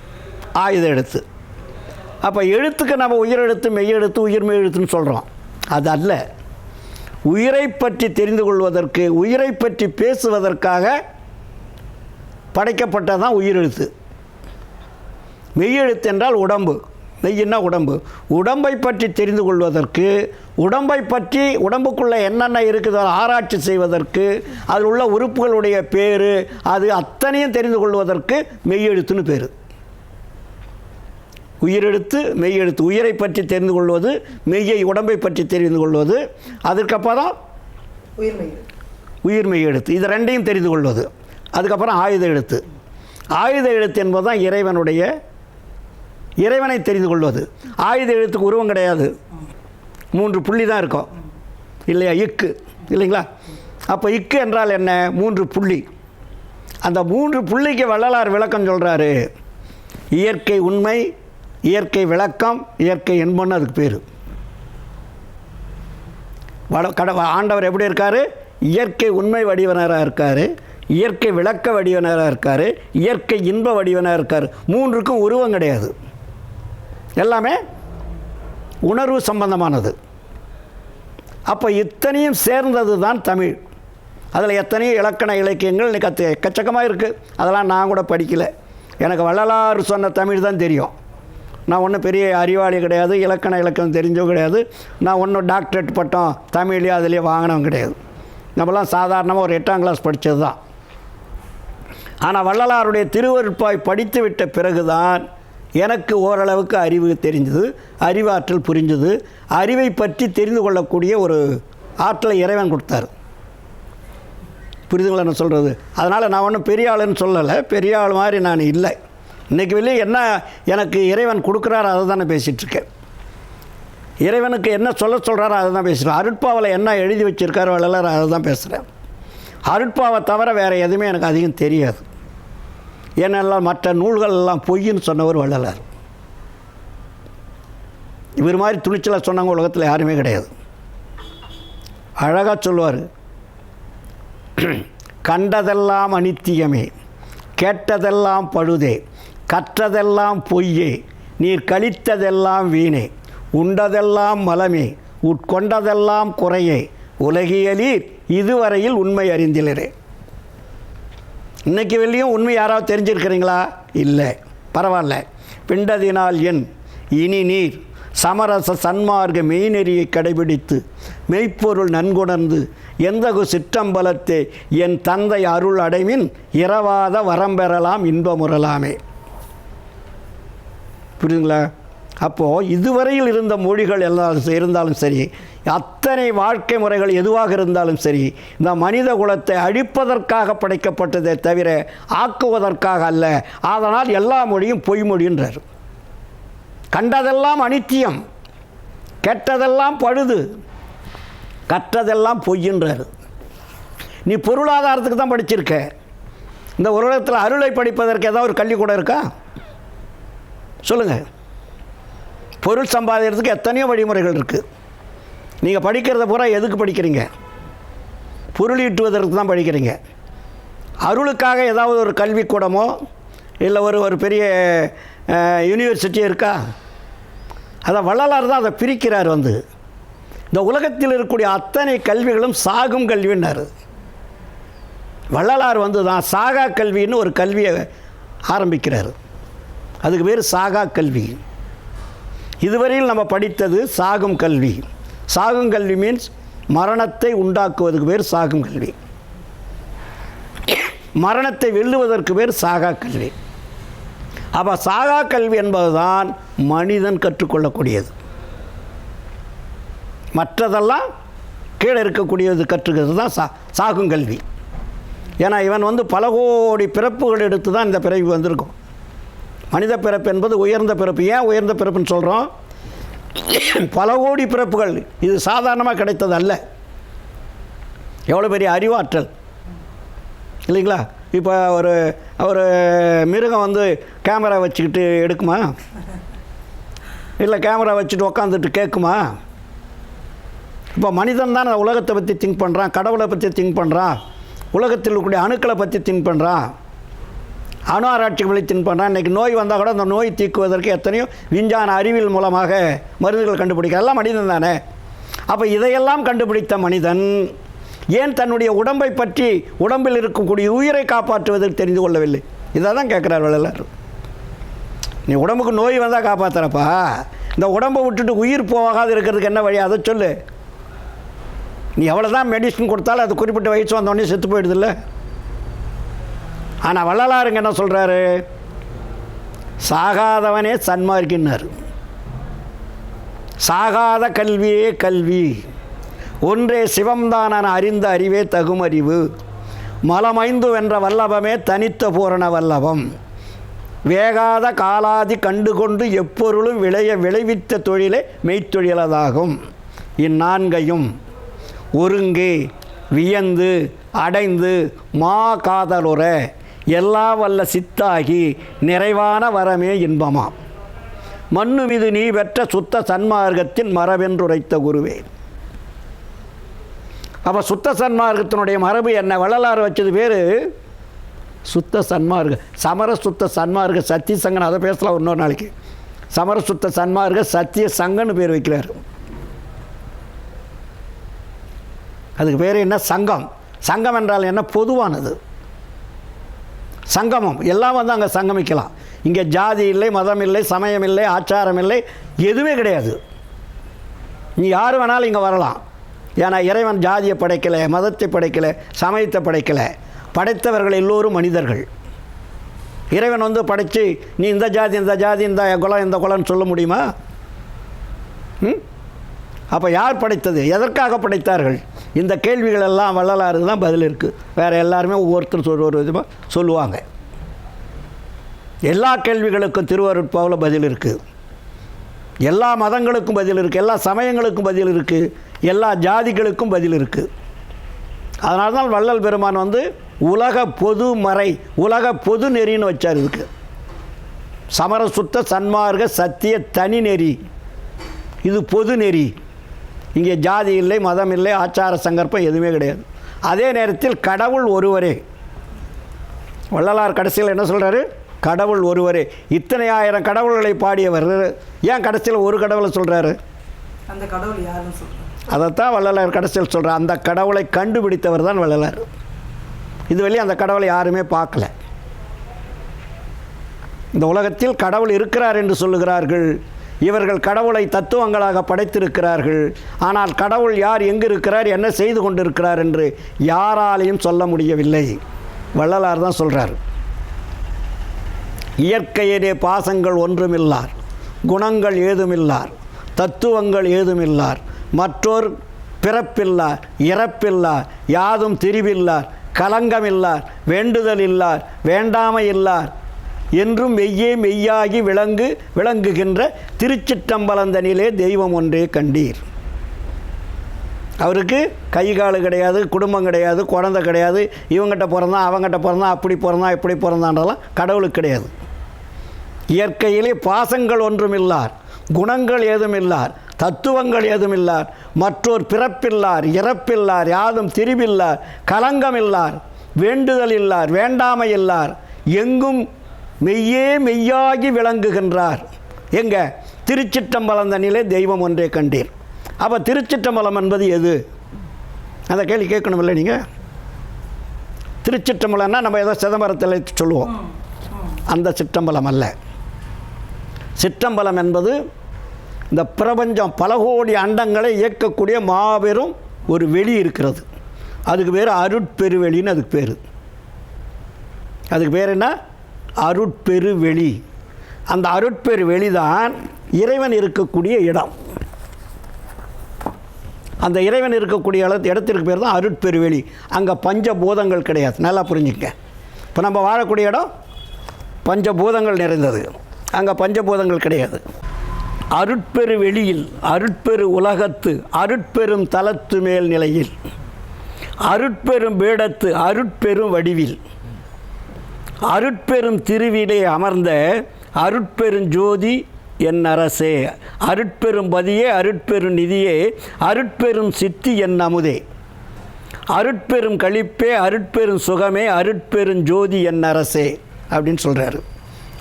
ஆயுத எழுத்து. அப்போ எழுத்துக்கு நம்ம உயிரெழுத்து மெய்யெழுத்து உயிர் மெய்யெழுத்துன்னு சொல்கிறோம். அது அல்ல, உயிரை பற்றி தெரிந்து கொள்வதற்கு, உயிரை பற்றி பேசுவதற்காக படைக்கப்பட்டதான் உயிரெழுத்து. மெய்யெழுத்து என்றால் உடம்பு, மெய்யின்னா உடம்பு. உடம்பை பற்றி தெரிந்து கொள்வதற்கு, உடம்பை பற்றி உடம்புக்குள்ளே என்னென்ன இருக்குதோ ஆராய்ச்சி செய்வதற்கு, அதில் உள்ள உறுப்புகளுடைய பேர் அது அத்தனையும் தெரிந்து கொள்வதற்கு மெய்யெழுத்துன்னு பேர். உயிரெழுத்து மெய்யெழுத்து, உயிரை பற்றி தெரிந்து கொள்வது, மெய்யை உடம்பை பற்றி தெரிந்து கொள்வது, அதுக்கப்புறம் உயிர் மெய்யெழுத்து, இது ரெண்டையும் தெரிந்து கொள்வது. அதுக்கப்புறம் ஆயுத எழுத்து. ஆயுத எழுத்து என்பது தான் இறைவனை தெரிந்து கொள்வது. ஆயுத எழுத்துக்கு உருவம் கிடையாது, 3 புள்ளி தான் இருக்கும் இல்லையா, இக்கு இல்லைங்களா. அப்போ இக்கு என்றால் என்ன, 3 புள்ளி. அந்த 3 புள்ளிக்கு வள்ளலார் விளக்கம் சொல்கிறாரு. இயற்கை உண்மை, இயற்கை விளக்கம், இயற்கை என்பன்னு அதுக்கு பேர். ஆண்டவர் எப்படி இருக்கார், இயற்கை உண்மை வடிவனராக இருக்கார், இயற்கை விளக்க வடிவனராக இருக்கார், இயற்கை இன்ப வடிவனாக இருக்கார். 3க்கும் உருவம் கிடையாது, எல்லாமே உணர்வு சம்பந்தமானது. அப்போ இத்தனையும் சேர்ந்தது தான் தமிழ். அதில் எத்தனையோ இலக்கண இலக்கியங்கள் இன்றைக்கி எக்கச்சக்கமாக இருக்குது. அதெல்லாம் நான் கூட படிக்கலை, எனக்கு வள்ளலார் சொன்ன தமிழ் தான் தெரியும். நான் ஒன்றும் பெரிய அறிவாளி கிடையாது, இலக்கண இலக்கணம் தெரிஞ்சோ கிடையாது. நான் ஒன்றும் டாக்டரேட் பட்டம் தமிழ்லேயே அதுலேயே வாங்கினவங்க கிடையாது. நம்மலாம் சாதாரணமாக ஒரு 8ஆம் கிளாஸ் படித்தது தான். ஆனால் வள்ளலாருடைய திருவருட்பாய் படித்து விட்ட பிறகு தான் எனக்கு ஓரளவுக்கு அறிவு தெரிஞ்சது, அறிவாற்றல் புரிஞ்சது. அறிவை பற்றி தெரிந்து கொள்ளக்கூடிய ஒரு ஆற்றலை இறைவன் கொடுத்தார். புரிதுங்களா நான் சொல்கிறது? அதனால் நான் ஒன்றும் பெரிய ஆளுன்னு சொல்லலை, பெரிய ஆள் மாதிரி நான் இல்லை. இன்றைக்கி வெளியே என்ன எனக்கு இறைவன் கொடுக்குறாரு அதை தான் நான் பேசிகிட்ருக்கேன். இறைவனுக்கு என்ன சொல்கிறாரோ அதை தான் பேசுகிறேன். அருட்பாவில் என்ன எழுதி வச்சுருக்காரோ வள்ளலார் அதை தான் பேசுகிறேன். அருட்பாவை தவிர வேறு எதுவுமே எனக்கு அதிகம் தெரியாது. ஏனெல்லாம் மற்ற நூல்கள் எல்லாம் பொய்ன்னு சொன்னவர் வள்ளலார். இவர் மாதிரி துணிச்சலாக சொன்னவங்க உலகத்தில் யாருமே கிடையாது. அழகாக சொல்லுவார், கண்டதெல்லாம் அனித்தியமே, கேட்டதெல்லாம் பழுதே, கற்றதெல்லாம் பொய்யே, நீர் கழித்ததெல்லாம் வீணே, உண்டதெல்லாம் மலமே, உட்கொண்டதெல்லாம் குறையே உலகியலீர் இதுவரையில் உண்மை அறிந்திலரே. இன்னைக்கு வெளியும் உண்மை யாராவது தெரிஞ்சிருக்கிறீங்களா? இல்லை. பரவாயில்ல. பிண்டதினால் என் இனி நீர் சமரச சன்மார்க்க மெய்நெறியை கடைபிடித்து மெய்ப்பொருள் நன்குணர்ந்து எந்தகு சிற்றம்பலத்தை என் தந்தை அருள் அடைமின் இரவாத வரம்பெறலாம் இன்பமுறலாமே. புரியுதுங்களா? அப்போது இதுவரையில் இருந்த மொழிகள் எல்லாம் இருந்தாலும் சரி, அத்தனை வாழ்க்கை முறைகள் எதுவாக இருந்தாலும் சரி, இந்த மனித குலத்தை அழிப்பதற்காக படைக்கப்பட்டதை தவிர ஆக்குவதற்காக அல்ல. அதனால் எல்லா மொழியும் பொய்மொழின்றார். கண்டதெல்லாம் அனித்தியம், கெட்டதெல்லாம் பழுது, கற்றதெல்லாம் பொய்யின்றார். நீ பொருளாதாரத்துக்கு தான் படிச்சிருக்க. இந்த உலகத்தில் அருளை படிப்பதற்கு ஏதாவது ஒரு கல்விக்கூடம் இருக்கா? சொல்லுங்கள். பொருள் சம்பாதிக்கிறதுக்கு எத்தனையோ வழிமுறைகள் இருக்குது. நீங்கள் படிக்கிறத பூரா எதுக்கு படிக்கிறீங்க? பொருள் ஈட்டுவதற்கு தான் படிக்கிறீங்க. அருளுக்காக ஏதாவது ஒரு கல்விக்கூடமோ இல்லை ஒரு பெரிய யூனிவர்சிட்டி இருக்கா? அதை வள்ளலார் தான் அதை பிரிக்கிறார். இந்த உலகத்தில் இருக்கக்கூடிய அத்தனை கல்விகளும் சாகும் கல்வின்னார். வள்ளலார் தான் சாகா கல்வின்னு ஒரு கல்வியை ஆரம்பிக்கிறார். அதுக்கு பேர் சாகா கல்வி. இதுவரையில் நம்ம படித்தது சாகும் கல்வி. சாகும் கல்வி மீன்ஸ் மரணத்தை உண்டாக்குவதற்கு பேர் சாகும் கல்வி. மரணத்தை வெல்லுவதற்கு பேர் சாகா கல்வி. அப்போ சாகா கல்வி என்பதுதான் மனிதன் கற்றுக்கொள்ளக்கூடியது. மற்றதெல்லாம் கீழே இருக்கக்கூடியது கற்றுக்கிறது தான் சாகும் கல்வி. ஏன்னா இவன் பல கோடி பிறப்புகள் எடுத்து தான் இந்த பிறவி வந்திருக்கும். மனித பிறப்பு என்பது உயர்ந்த பிறப்பு. ஏன் உயர்ந்த பிறப்புன்னு சொல்கிறோம்? பல கோடி பிறப்புகள், இது சாதாரணமாக கிடைத்தது அல்ல. எவ்வளோ பெரிய அறிவாற்றல் இல்லைங்களா? இப்போ ஒரு மிருகம் கேமரா வச்சுக்கிட்டு எடுக்குமா? இல்லை கேமரா வச்சுட்டு உக்காந்துட்டு கேட்குமா? இப்போ மனிதன் தான் உலகத்தை பற்றி திங்க் பண்ணுறான், கடவுளை பற்றி திங்க் பண்ணுறான், உலகத்தில் இருக்கக்கூடிய அணுக்களை பற்றி திங்க் பண்ணுறான், அணு ஆராய்ச்சிகளை திங்க் பண்ணுறான். இன்றைக்கி நோய் வந்தால் கூட அந்த நோய் தீக்குவதற்கு எத்தனையோ விஞ்ஞான அறிவியல் மூலமாக மருந்துகள் கண்டுபிடிக்க எல்லாம் மனிதன் தானே. அப்போ இதையெல்லாம் கண்டுபிடித்த மனிதன் ஏன் தன்னுடைய உடம்பை பற்றி, உடம்பில் இருக்கக்கூடிய உயிரை காப்பாற்றுவதற்கு தெரிந்து கொள்ளவில்லை? இதை தான் கேட்குறார் வள்ளலார். நீ உடம்புக்கு நோய் வந்தால் காப்பாற்றுறப்பா, இந்த உடம்பை விட்டுட்டு உயிர் போகாது இருக்கிறதுக்கு என்ன வழி? அதை சொல்லு. நீ எவ்வளோ தான் மெடிசன் கொடுத்தாலும் அது குறிப்பிட்ட வயசு வந்தோடனே செத்து போயிடுதில்ல. ஆனால் வள்ளலாருங்க என்ன சொல்கிறாரு? சாகாதவனே சன்மார்க்கினார். சாகாத கல்வியே கல்வி, ஒன்றே சிவம்தான் அறிந்த அறிவே தகும் அறிவு, மலமைந்து வென்ற வல்லபமே தனித்த பூரண வல்லபம், வேகாத காலாதி கண்டுகொண்டு எப்பொருளும் விளைவித்த தொழிலே மெய்த்தொழிலதாகும். இந்நான்கையும் ஒருங்கே வியந்து அடைந்து மா காதலுற எல்லா வல்ல சித்தாகி நிறைவான வரமே இன்பமாம். மண்ணு மீது நீ பெற்ற சுத்த சன்மார்க்கத்தின் மரபென்றுரைத்த குருவே. அப்போ சுத்த சன்மார்க்கத்தினுடைய மரபு என்ன? வள்ளலார் வச்சது பேர் சுத்த சன்மார்க்க, சமர சுத்த சன்மார்க்க சத்திய சங்கன். அதை பேசலாம் இன்னொரு நாளைக்கு. சமர சுத்த சன்மார்க்க சத்திய சங்கன்னு பேர் வைக்கிறார். அதுக்கு பேர் என்ன? சங்கம். சங்கம் என்றால் என்ன? பொதுவானது. சங்கமம் எல்லாம் அங்கே சங்கமிக்கலாம். இங்கே ஜாதி இல்லை, மதம் இல்லை, சமயம் இல்லை, ஆச்சாரம் இல்லை, எதுவுமே கிடையாது. நீ யார் வேணாலும் இங்கே வரலாம். ஏன்னா இறைவன் ஜாதியை படைக்கலை, மதத்தை படைக்கலை, சமயத்தை படைக்கலை. படைத்தவர்கள் எல்லோரும் மனிதர்கள். இறைவன் படைத்து நீ இந்த ஜாதி இந்த ஜாதி இந்த குலம் இந்த குலம்னு சொல்ல முடியுமா? அப்போ யார் படைத்தது? எதற்காக படைத்தார்கள்? இந்த கேள்விகள் எல்லாம் வள்ளலாருக்கு தான் பதில் இருக்குது. வேறு எல்லாருமே ஒவ்வொருத்தர் ஒரு விதமாக சொல்லுவாங்க. எல்லா கேள்விகளுக்கும் திருவருட்பாவில் பதில் இருக்குது. எல்லா மதங்களுக்கும் பதில் இருக்குது, எல்லா சமயங்களுக்கும் பதில் இருக்குது, எல்லா ஜாதிகளுக்கும் பதில் இருக்குது. அதனால தான் வள்ளல் பெருமான் உலக பொது மறை, உலக பொது நெறின்னு வச்சார். இதுக்கு சமர சுத்த சன்மார்க்க சத்திய தனி நெறி, இது பொது நெறி. இங்கே ஜாதி இல்லை, மதம் இல்லை, ஆச்சார சங்கற்பம் எதுவுமே கிடையாது. அதே நேரத்தில் கடவுள் ஒருவரே. வள்ளலார் கடைசியில் என்ன சொல்கிறாரு? கடவுள் ஒருவரே. இத்தனை ஆயிரம் கடவுள்களை பாடியவர் ஏன் கடைசியில் ஒரு கடவுளை சொல்கிறாரு? அந்த கடவுள் யாருன்னு சொல்கிறாங்க. அதைத்தான் வள்ளலார் கடைசியில் சொல்கிறார். அந்த கடவுளை கண்டுபிடித்தவர் தான் வள்ளலார். இது வரையும் அந்த கடவுளை யாருமே பார்க்கல. இந்த உலகத்தில் கடவுள் இருக்கிறார் என்று சொல்லுகிறார்கள். இவர்கள் கடவுளை தத்துவங்களாக படைத்திருக்கிறார்கள். ஆனால் கடவுள் யார், எங்கு இருக்கிறார், என்ன செய்து கொண்டிருக்கிறார் என்று யாராலையும் சொல்ல முடியவில்லை. வள்ளலார் தான் சொல்கிறார். இயற்கையிலே பாசங்கள் ஒன்றுமில்லார், குணங்கள் ஏதுமில்லார், தத்துவங்கள் ஏதுமில்லார், மற்றோர் பிறப்பில்லார், இறப்பில்லார், யாதும் திரிவில்லார், கலங்கமில்லார், வேண்டுதல் இல்லார், வேண்டாமை இல்லார் என்றும் மெய்யே மெய்யாகி விளங்குகின்ற திருச்சிற்றம்பலந்தனிலே தெய்வம் ஒன்றே கண்டீர். அவருக்கு கை காலு கிடையாது, குடும்பம் கிடையாது, குழந்தை கிடையாது, இவங்கிட்ட பிறந்தான் அவங்ககிட்ட பிறந்தான், அப்படி பிறந்தான் இப்படி பிறந்தான்றலாம் கடவுளுக்கு கிடையாது. இயற்கையிலே பாசங்கள் ஒன்றுமில்லார், குணங்கள் ஏதுமில்லார், தத்துவங்கள் ஏதுமில்லார், மற்றோர் பிறப்பில்லார், இறப்பில்லார், யாதும் திரிவில்லார், கலங்கமில்லார், வேண்டுதல் இல்லார், வேண்டாமை இல்லார், எங்கும் மெய்யே மெய்யாகி விளங்குகின்றார். எங்க? திருச்சிற்றம்பலந்தனிலே தெய்வம் ஒன்றே கண்டீர். அப்போ திருச்சிற்றம்பலம் என்பது எது? அந்த கேள்வி கேட்கணும் இல்லை நீங்கள்? திருச்சிற்றம்பலம்னா நம்ம ஏதோ சிதம்பரத்தில் சொல்லுவோம், அந்த சிற்றம்பலம் அல்ல. சிற்றம்பலம் என்பது இந்த பிரபஞ்சம் பல கோடி அண்டங்களை இயக்கக்கூடிய மாபெரும் ஒரு வெளி இருக்கிறது. அதுக்கு பேர் அருட்பெருவெளின்னு அதுக்கு பேர். அதுக்கு பேர் என்ன? அருட்பெருவெளி. அந்த அருட்பெருவெளி தான் இறைவன் இருக்கக்கூடிய இடம். அந்த இறைவன் இருக்கக்கூடிய இடத்திற்கு பேர் தான் அருட்பெருவெளி. அங்கே பஞ்சபூதங்கள் கிடையாது. நல்லா புரிஞ்சுக்க. இப்போ நம்ம வாழக்கூடிய இடம் பஞ்சபூதங்கள் நிறைந்தது. அங்கே பஞ்சபூதங்கள் கிடையாது. அருட்பெருவெளியில், அருட்பெரு உலகத்து, அருட்பெரும் தலத்து மேல் நிலையில், அருட்பெரும் பீடத்து, அருட்பெரும் வடிவில், அருட்பெரும் திருவிலே அமர்ந்த அருட்பெருஞ்சோதி என் அரசே, அருட்பெரும் பதியே, அருட்பெரும் நிதியே, அருட்பெரும் சித்தி என் அமுதே, அருட்பெரும் களிப்பே, அருட்பெரும் சுகமே, அருட்பெருஞ்சோதி என் அரசே அப்படின்னு சொல்கிறாரு.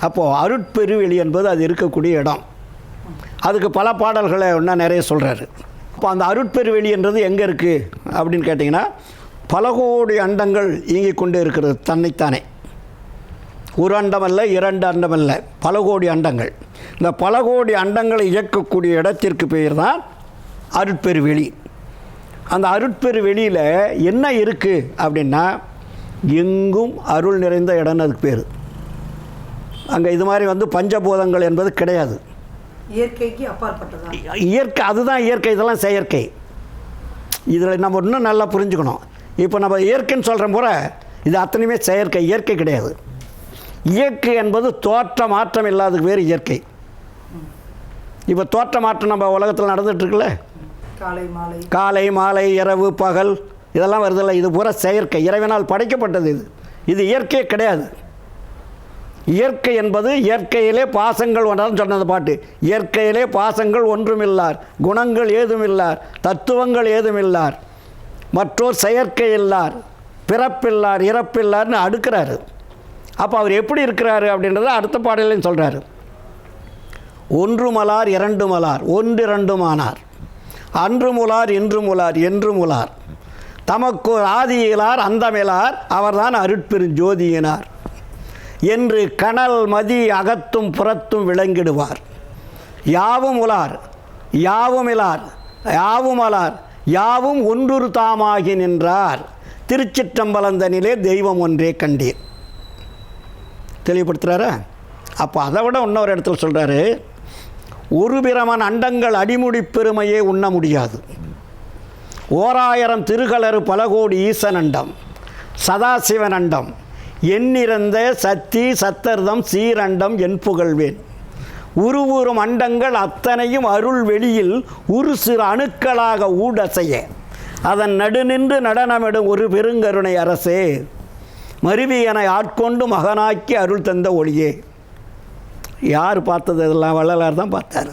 அப்போது அருட்பெருவெளி என்பது அது இருக்கக்கூடிய இடம். அதுக்கு பல பாடல்களை இன்னும் நிறைய சொல்கிறாரு. அப்போ அந்த அருட்பெருவெளி என்றது எங்கே இருக்குது அப்படின்னு கேட்டிங்கன்னா, பல கோடி அண்டங்கள் இயங்கிக் கொண்டே இருக்கிறது தன்னைத்தானே. ஒரு அண்டம் அல்ல, இரண்டு அண்டம் அல்ல, பல கோடி அண்டங்கள். இந்த பல கோடி அண்டங்களை இயக்கக்கூடிய இடத்திற்கு பெயர் தான் அருட்பெருவெளி. அந்த அருட்பெருவெளியில் என்ன இருக்குது அப்படின்னா, எங்கும் அருள் நிறைந்த இடம்னு அதுக்கு பேர். அங்கே இது மாதிரி பஞ்சபூதங்கள் என்பது கிடையாது. இயற்கைக்கு அப்பாற்பட்டதா? இயற்கை, அதுதான் இயற்கை. இதெல்லாம் செயற்கை. இதில் நம்ம இன்னும் நல்லா புரிஞ்சுக்கணும். இப்போ நம்ம இயற்கைன்னு சொல்கிற முறை இது அத்தனையுமே செயற்கை, இயற்கை கிடையாது. இயற்கை என்பது தோற்ற மாற்றம் இல்லாததுக்கு வேறு இயற்கை. இப்போ தோற்ற மாற்றம் நம்ம உலகத்தில் நடந்துகிட்ருக்குல்ல, காலை மாலை இரவு பகல் இதெல்லாம் வருதில்ல, இது பூரா செயற்கை, இறைவனால் படைக்கப்பட்டது. இது இயற்கையே கிடையாது. இயற்கை என்பது இயற்கையிலே பாசங்கள் ஒன்றான்னு சொன்னது பாட்டு. இயற்கையிலே பாசங்கள் ஒன்றுமில்லார், குணங்கள் ஏதுமில்லார், தத்துவங்கள் ஏதுமில்லார், மற்றோர் செயற்கை இல்லார், பிறப்பில்லார், இறப்பில்லார்னு அடுக்கிறாரு. அப்போ அவர் எப்படி இருக்கிறாரு அப்படின்றத அடுத்த பாடலையும் சொல்கிறாரு. ஒன்று மலார் இரண்டு மலார் ஒன்றிரண்டுமானார், அன்று முலார் இன்று முலார் என்று முலார், தமக்கு ஆதியிலார் அந்தமிலார், அவர்தான் அருட்பெருஞ்சோதியினார் என்று கனல் மதி அகத்தும் புறத்தும் விளங்கிடுவார். யாவும் உலார் யாவுமிலார் யாவுமலார் யாவும் ஒன்றொரு தாமாகி நின்றார், திருச்சிற்றம்பலந்தனிலே தெய்வம் ஒன்றே கண்டீர். தெளிவுபடுத்துகிறாரா? அப்போ அதை விட இன்னொரு இடத்துல சொல்கிறாரு, ஒரு பிரமன் அண்டங்கள் அடிமுடி பெருமையே உண்ண முடியாது, 1000 திருகலரு பல கோடி ஈசனண்டம், சதாசிவனண்டம், எண்ணிறந்த சத்தி சத்தர்தம் சீரண்டம் என் புகழ்வேன், உருவுறும் அண்டங்கள் அத்தனையும் அருள் வெளியில் ஒரு சிறு அணுக்களாக ஊடசைய, அதன் நடுநின்று நடனமிடும் ஒரு பெருங்கருணை அரசே, மருவியனை ஆட்கொண்டு மகனாக்கி அருள் தந்த ஒளியே. யார் பார்த்தது? இதெல்லாம் வள்ளலார் தான் பார்த்தார்.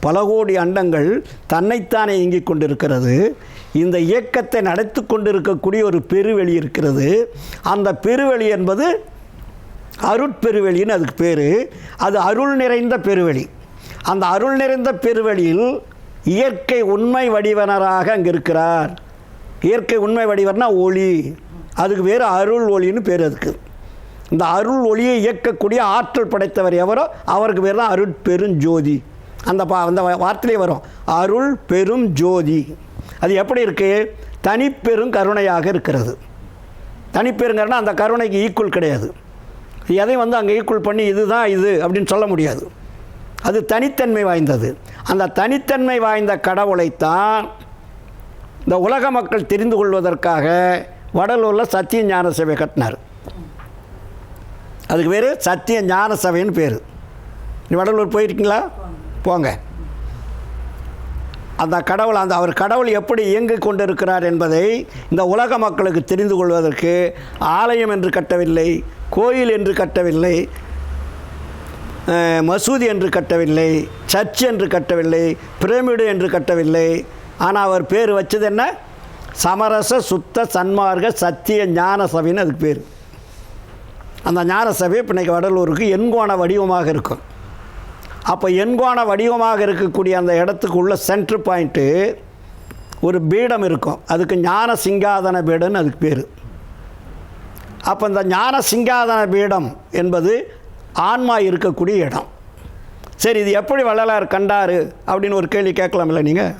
பல கோடி அண்டங்கள் தன்னைத்தானே இயங்கிக் கொண்டிருக்கிறது. இந்த இயக்கத்தை நடத்தி கொண்டிருக்கக்கூடிய ஒரு பெருவெளி இருக்கிறது. அந்த பெருவெளி என்பது அருட்பெருவெளின்னு அதுக்கு பேர். அது அருள் நிறைந்த பெருவெளி. அந்த அருள் நிறைந்த பெருவெளியில் இயற்கை உண்மை வடிவனராக அங்கே இருக்கிறார். இயற்கை உண்மை வடிவர்னா ஒளி, அதுக்கு வேறு அருள் ஒளின்னு பேர். அதுக்கு இந்த அருள் ஒளியை இயக்கக்கூடிய ஆற்றல் படைத்தவர் எவரோ அவருக்கு பேர் தான் அருட்பெருஞ்சோதி. அந்த வார்த்தையிலே வரும் அருள் பெரும் ஜோதி. அது எப்படி இருக்குது? தனிப்பெரும் கருணையாக இருக்கிறது. தனிப்பெருங்கருணை அந்த கருணைக்கு ஈக்குவல் கிடையாது. எதையும் வந்து அங்கே ஈக்குவல் பண்ணி இதுதான் இது அப்படின்னு சொல்ல முடியாது. அது தனித்தன்மை வாய்ந்தது. அந்த தனித்தன்மை வாய்ந்த கடவுளைத்தான் இந்த உலக மக்கள் தெரிந்து கொள்வதற்காக வடலூரில் சத்திய ஞான சபை கட்டினார். அதுக்கு பேர் சத்திய ஞான சபைன்னு பேர். வடலூர் போயிருக்கீங்களா? போங்க. அந்த கடவுள் அவர் கடவுள் எப்படி இயங்கிக் கொண்டிருக்கிறார் என்பதை இந்த உலக மக்களுக்கு தெரிந்து கொள்வதற்கு ஆலயம் என்று கட்டவில்லை, கோயில் என்று கட்டவில்லை, மசூதி என்று கட்டவில்லை, சர்ச் என்று கட்டவில்லை, பிரமிடு என்று கட்டவில்லை. ஆனால் அவர் பேர் வச்சது என்ன? சமரச சுத்த சன்மார்க்க சத்திய ஞான சபைன்னு அதுக்கு பேர். அந்த ஞான சபை இப்போ இன்றைக்கி வடலூருக்கு எண்கோண வடிவமாக இருக்கும். அப்போ எண்கோண வடிவமாக இருக்கக்கூடிய அந்த இடத்துக்கு உள்ள சென்ட்ரு பாயிண்ட்டு ஒரு பீடம் இருக்கும். அதுக்கு ஞான சிங்காதன பீடம்னு அதுக்கு பேர். அப்போ இந்த ஞான சிங்காதன பீடம் என்பது ஆன்மா இருக்கக்கூடிய இடம். சரி, இது எப்படி வள்ளலார் கண்டார் அப்படின்னு ஒரு கேள்வி கேட்கலாம்ல நீங்கள்?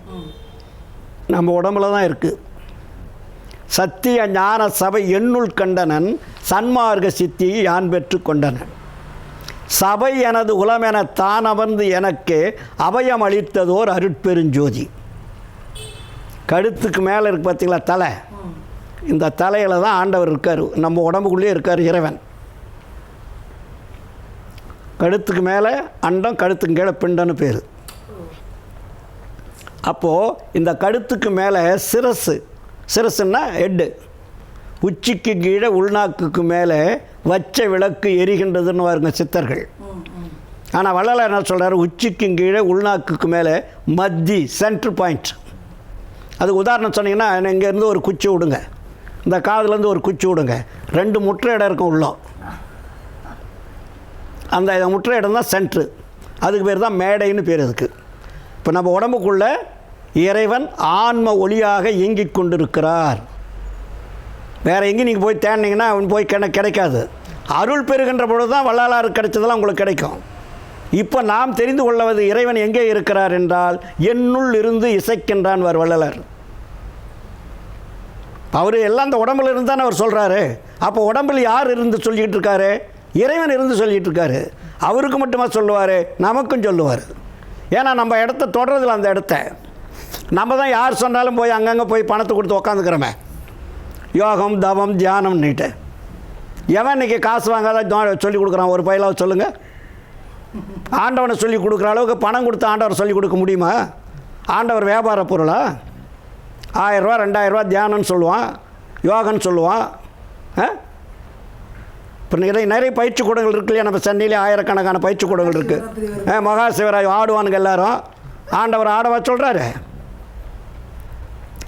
நம்ம உடம்புல தான் இருக்குது. சத்திய ஞான சபை என்னுள் கண்டனன் சன்மார்க்க சித்தியை யான் பெற்று கொண்டனன். சபை எனது உலமென தான் அமர்ந்து எனக்கு அபயம் அளித்ததோர் அருட்பெருஞ்சோதி. கழுத்துக்கு மேலே இருக்கு பார்த்தீங்களா தலை, இந்த தலையில் தான் ஆண்டவர் இருக்கார். நம்ம உடம்புக்குள்ளேயே இருக்கார் இறைவன். கழுத்துக்கு மேலே அண்டம், கழுத்துக்கு கீழே பிண்டன்னு பேர். அப்போது இந்த கழுத்துக்கு மேலே சிரசுன்னா ஹெட்டு, உச்சிக்கு கீழே உள்நாக்குக்கு மேலே வச்ச விளக்கு எரிகின்றதுன்னு வாருங்க சித்தர்கள். ஆனால் வள்ளலார் என்ன சொல்கிறார்? உச்சிக்கு கீழே உள்நாக்குக்கு மேலே மத்தி, சென்ட்ரு பாயிண்ட். அதுக்கு உதாரணம் சொன்னீங்கன்னா, இங்கேருந்து ஒரு குச்சி விடுங்க, இந்த காதுலேருந்து ஒரு குச்சி விடுங்க, 2 முற்ற இடம் இருக்கும் உள்ளே. அந்த முற்ற இடம் தான் சென்ட்ரு. அதுக்கு பேர் தான் மேடைன்னு பேர் அதுக்கு. இப்போ நம்ம உடம்புக்குள்ளே இறைவன் ஆன்ம ஒளியாக இயங்கிக் கொண்டிருக்கிறார். வேறு எங்கேயும் நீங்கள் போய் தேடினீங்கன்னா அவன் போய் கிடைக்காது. அருள் பெறுகின்ற பொழுது தான் வள்ளலார் கிடைச்சதெல்லாம் உங்களுக்கு கிடைக்கும். இப்போ நாம் தெரிந்து கொள்வது இறைவன் எங்கே இருக்கிறார் என்றால் என்னுள் இருந்து இசைக்கின்றான் வள்ளலார். அவர் எல்லாம் அந்த உடம்புல இருந்து தானே அவர் சொல்கிறாரு. அப்போ உடம்பில் யார் இருந்து சொல்லிக்கிட்டு இருக்காரு? இறைவன் இருந்து சொல்லிகிட்டு இருக்காரு. அவருக்கு மட்டுமா சொல்லுவார்? நமக்கும் சொல்லுவார். ஏன்னா நம்ம இடத்த தொடரதில்ல. அந்த இடத்த நம்ம தான் யார் சொன்னாலும் போய் அங்கங்கே போய் பணத்தை கொடுத்து உக்காந்துக்கிறோமே. யோகம் தவம் தியானம் நீட்டு எவன் இன்றைக்கி காசு வாங்காத சொல்லி கொடுக்குறான்? ஒரு பயிலாவது சொல்லுங்கள். ஆண்டவனை சொல்லி கொடுக்குற அளவுக்கு பணம் கொடுத்து ஆண்டவர் சொல்லி கொடுக்க முடியுமா? ஆண்டவர் வியாபார பொருளா? 1000 ரூபா 2000 ரூபா தியானம்னு சொல்லுவான், யோகன்னு சொல்லுவான். இப்போ நிறைய பயிற்சி கூடங்கள் இருக்கு இல்லையா? நம்ம சென்னையிலே ஆயிரக்கணக்கான பயிற்சி கூடங்கள் இருக்குது. மகா சிவராய் ஆடுவானுங்க எல்லாரும். ஆண்டவர் ஆடவா சொல்கிறாரு?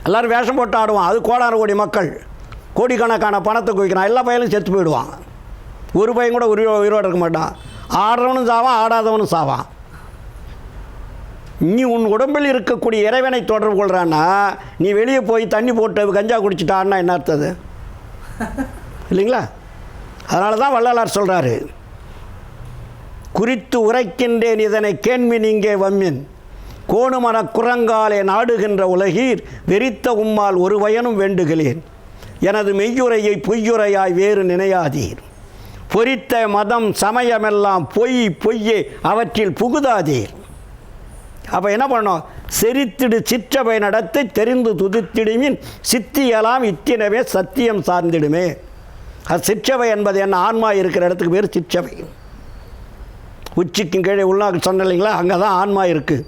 எல்லோரும் வேஷம் போட்டு ஆடுவான். அது கோடான கோடி மக்கள், கோடிக்கணக்கான பணத்தை குவிக்கிறான். எல்லா பையனும் செத்து போயிடுவான். ஒரு பையன் கூட உயிரோடு இருக்க மாட்டான். ஆடுறவனும் சாவான், ஆடாதவனும் சாவான். நீ உன் உடம்பில் இருக்கக்கூடிய இறைவனை தொடர்பு கொள்கிறான்னா, நீ வெளியே போய் தண்ணி போட்டு கஞ்சா குடிச்சிட்டு ஆடினா என்ன அர்த்தது? இல்லைங்களா? அதனால தான் வள்ளலார் சொல்கிறாரு, குறித்து உரைக்கின்றேன் இதனை கேண்மின் இங்கே வம்மின் கோணுமன குரங்காலே நாடுகின்ற உலகீர் வெறித்த உம்மால் ஒரு வயனும் வேண்டுகிறேன் எனது மெய்யுரையை பொய்யுரையாய் வேறு நினையாதீர் பொறித்த மதம் சமயமெல்லாம் பொய்யே அவற்றில் புகுதாதீர். அப்போ என்ன பண்ணோம்? செரித்திடு சிற்றபை நடத்தை தெரிந்து துதித்திடுமின் சித்தியலாம் இத்தினவே சத்தியம் சார்ந்திடுமே. அது சிற்றவை என்பது என்ன? ஆன்மா இருக்கிற இடத்துக்கு பேர் சிற்றவை. உச்சிக்கும் கீழே உள்நாக்கு சொன்ன இல்லைங்களா? அங்கே தான் ஆன்மா இருக்குது.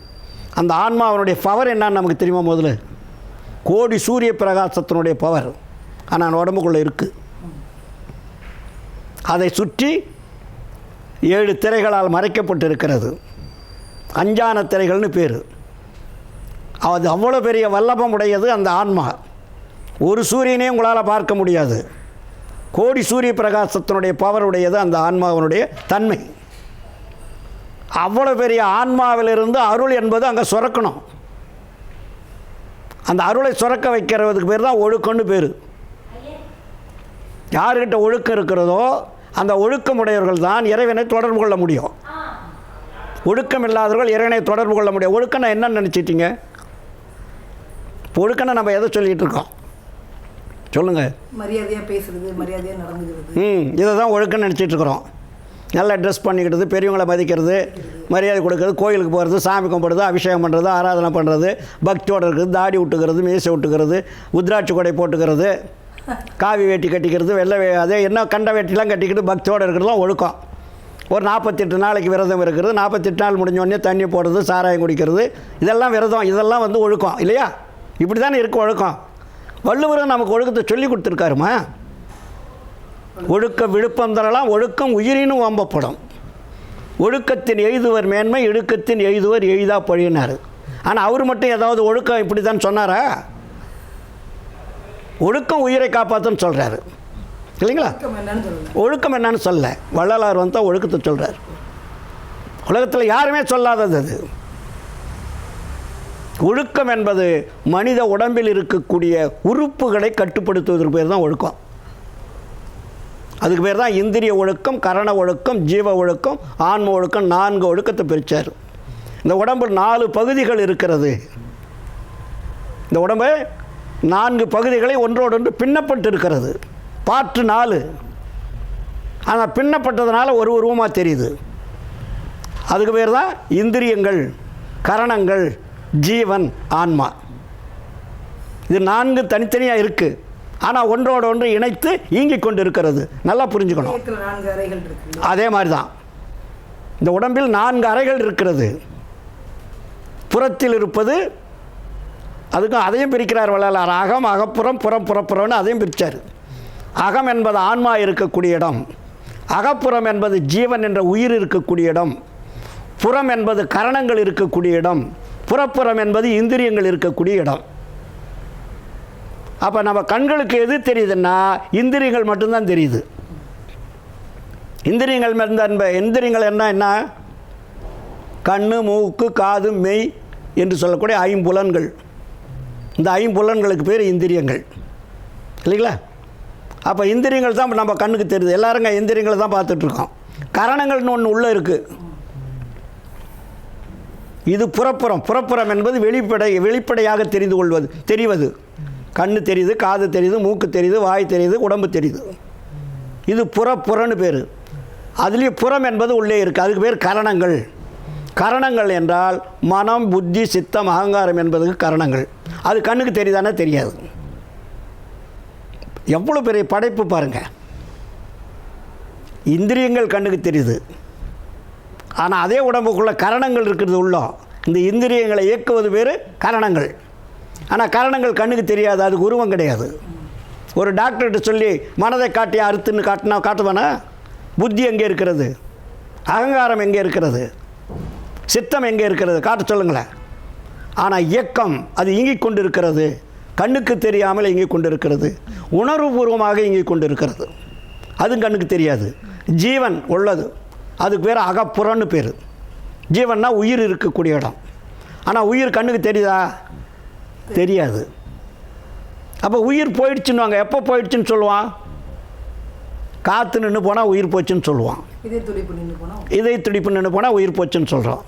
அந்த ஆன்மாவனுடைய பவர் என்னன்னு நமக்கு தெரியுமா? முதல்ல கோடி சூரிய பிரகாசத்தினுடைய பவர் ஆனால் உடம்புக்குள்ளே இருக்குது. அதை சுற்றி 7 திரைகளால் மறைக்கப்பட்டு இருக்கிறது. அஞ்சான திரைகள்னு பேர். அது அவ்வளோ பெரிய வல்லபம் உடையது அந்த ஆன்மா. ஒரு சூரியனையும் உங்களால் பார்க்க முடியாது. கோடி சூரிய பிரகாசத்தினுடைய பவர் உடையது அந்த ஆன்மாவினுடைய தன்மை. அவ்வளோ பெரிய ஆன்மாவிலிருந்து அருள் என்பது அங்கே சுரக்கணும். அந்த அருளை சுரக்க வைக்கிறதுக்கு பேர் தான் ஒழுக்கம்னு பேர். யாருக்கிட்ட ஒழுக்கம் இருக்கிறதோ அந்த ஒழுக்கமுடையவர்கள் தான் இறைவனை தொடர்பு கொள்ள முடியும். ஒழுக்கம் இல்லாதவர்கள் இறைவனை தொடர்பு கொள்ள முடியும். ஒழுக்கம்னா என்னன்னு நினச்சிட்டிங்க? ஒழுக்கம்னா நம்ம எதை சொல்லிகிட்டு இருக்கோம் சொல்லுங்கள்? மரியாதையாக பேசுறது, மரியாதையாக நடந்துக்கிறது. இதை தான் ஒழுக்கம்னு நினச்சிட்டு இருக்கிறோம். நல்லா ட்ரெஸ் பண்ணிக்கிடுது, பெரியவங்களை மதிக்கிறது, மரியாதை கொடுக்கறது, கோயிலுக்கு போகிறது, சாமி கும்பிடுறது, அபிஷேகம் பண்ணுறது, ஆராதனை பண்ணுறது, பக்தியோடு இருக்கிறது, தாடி விட்டுக்கிறது, மீசை விட்டுக்கிறது, உத்ராட்சி கொடை போட்டுக்கிறது, காவி வேட்டி கட்டிக்கிறது, வெள்ளை அதே என்ன கண்ட வேட்டிலாம் கட்டிக்கிட்டு பக்தியோடு இருக்கிறதுலாம் ஒழுக்கம். ஒரு 48 நாளைக்கு விரதம் இருக்கிறது, 48 நாள் முடிஞ்சோடனே தண்ணி போடுறது, சாராயம் குடிக்கிறது, இதெல்லாம் விரதம். இதெல்லாம் வந்து ஒழுக்கம் இல்லையா? இப்படி தானே இருக்கும் ஒழுக்கம். வள்ளுவரும் நமக்கு ஒழுக்கத்தை சொல்லி கொடுத்துருக்காருமா. ஒழுக்க விழுப்பம் தரலாம், ஒழுக்கம் உயிரினும் வம்பப்படும். ஒழுக்கத்தின் எய்துவர் மேன்மை, இடுக்கத்தின் எய்துவர் எய்தா பழியினார். ஆனால் அவர் மட்டும் ஏதாவது ஒழுக்கம் இப்படி தான் சொன்னாரா? ஒழுக்கம் உயிரை காப்பாற்றுன்னு சொல்கிறாரு இல்லைங்களா? ஒழுக்கம் என்னன்னு சொல்ல வள்ளலார் வந்து ஒழுக்கத்தை சொல்கிறார். உலகத்தில் யாருமே சொல்லாதது அது. ஒழுக்கம் என்பது மனித உடம்பில் இருக்கக்கூடிய உறுப்புகளை கட்டுப்படுத்துவதற்கு பேர் தான் ஒழுக்கம். அதுக்கு பேர் தான் இந்திரிய ஒழுக்கம், கரண ஒழுக்கம், ஜீவ ஒழுக்கம், ஆன்ம ஒழுக்கம். 4 ஒழுக்கத்தை பிரித்தார். இந்த உடம்பு 4 பகுதிகள் இருக்கிறது. இந்த உடம்பு 4 பகுதிகளை ஒன்றோடொன்று பின்னப்பட்டு இருக்கிறது. பாட்டு 4. ஆனால் பின்னப்பட்டதுனால ஒரு உருவமாக தெரியுது. அதுக்கு பேர் தான் இந்திரியங்கள், கரணங்கள், ஜீவன், ஆன்மா. இது 4 தனித்தனியாக இருக்குது. ஆனால் ஒன்றோடு ஒன்று இணைத்து இயங்கிக் கொண்டு இருக்கிறது. நல்லா புரிஞ்சுக்கணும். அதே மாதிரி தான் இந்த உடம்பில் 4 அறைகள் இருக்கிறது. புறத்தில் இருப்பது, அதுக்கும் அதையும் பிரிக்கிறார் வள்ளலார். அகம், அகப்புறம், புறம், புறப்புறம்னு அதையும் பிரித்தார். அகம் என்பது ஆன்மா இருக்கக்கூடிய இடம், அகப்புறம் என்பது ஜீவன் என்ற உயிர் இருக்கக்கூடிய இடம், புறம் என்பது கரணங்கள் இருக்கக்கூடிய இடம், புறப்புறம் என்பது இந்திரியங்கள் இருக்கக்கூடிய இடம். அப்போ நம்ம கண்களுக்கு எது தெரியுதுன்னா இந்திரியங்கள் மட்டும்தான் தெரியுது. இந்திரியங்கள் என்ன? கண், மூக்கு, காது, மெய் என்று சொல்லக்கூடிய 5 புலன்கள். இந்த 5 புலன்களுக்கு பேர் இந்திரியங்கள் இல்லைங்களா? அப்போ இந்திரியங்கள் தான் நம்ம கண்ணுக்கு தெரியுது. எல்லாருங்க இந்திரியங்களை தான் பார்த்துட்ருக்கோம். கரணங்கள்னு ஒன்று உள்ளே இருக்குது. இது புறப்புறம். புறப்புறம் என்பது வெளிப்படையாக தெரிவது. கண்ணு தெரியுது, காது தெரியுது, மூக்கு தெரியுது, வாய் தெரியுது, உடம்பு தெரியுது. இது புறப்புறன்னு பேர். அதுலேயும் புறம் என்பது உள்ளே இருக்குது. அதுக்கு பேர் கரணங்கள். கரணங்கள் என்றால் மனம், புத்தி, சித்தம், அகங்காரம் என்பதுக்கு கரணங்கள். அது கண்ணுக்கு தெரியுதானே? தெரியாது. எவ்வளோ பெரிய படைப்பு பாருங்கள். இந்திரியங்கள் கண்ணுக்கு தெரியுது, ஆனால் அதே உடம்புக்குள்ளே கரணங்கள் இருக்கிறது உள்ள. இந்த இந்திரியங்களை இயக்குவது பேர் கரணங்கள். ஆனால் கரணங்கள் கண்ணுக்கு தெரியாது, அதுக்கு உருவம் கிடையாது. ஒரு டாக்டர்கிட்ட சொல்லி மனதை காட்டி அறுத்துன்னு காட்டுவானா? புத்தி எங்கே இருக்கிறது? அகங்காரம் எங்கே இருக்கிறது? சித்தம் எங்கே இருக்கிறது? காட்ட சொல்லுங்களேன். ஆனால் இயக்கம் அது இயங்கிக் கொண்டு இருக்கிறது. கண்ணுக்கு தெரியாமல் இயங்கிக் கொண்டு இருக்கிறது. உணர்வுபூர்வமாக இயங்கிக் கொண்டு இருக்கிறது. அதுவும் கண்ணுக்கு தெரியாது. ஜீவன் உள்ளது, அதுக்கு பேர் அகப்புறன்னு பேர். ஜீவன்னா உயிர் இருக்கக்கூடிய இடம். ஆனால் உயிர் கண்ணுக்கு தெரியுதா? தெரியாது. அப்போ உயிர் போயிடுச்சுன்னுவாங்க. எப்போ போயிடுச்சுன்னு சொல்லுவான்? காற்று நின்று போனால் உயிர் போச்சுன்னு சொல்லுவான். இதய துடிப்பு நின்று போனால் உயிர் போச்சுன்னு சொல்கிறோம்.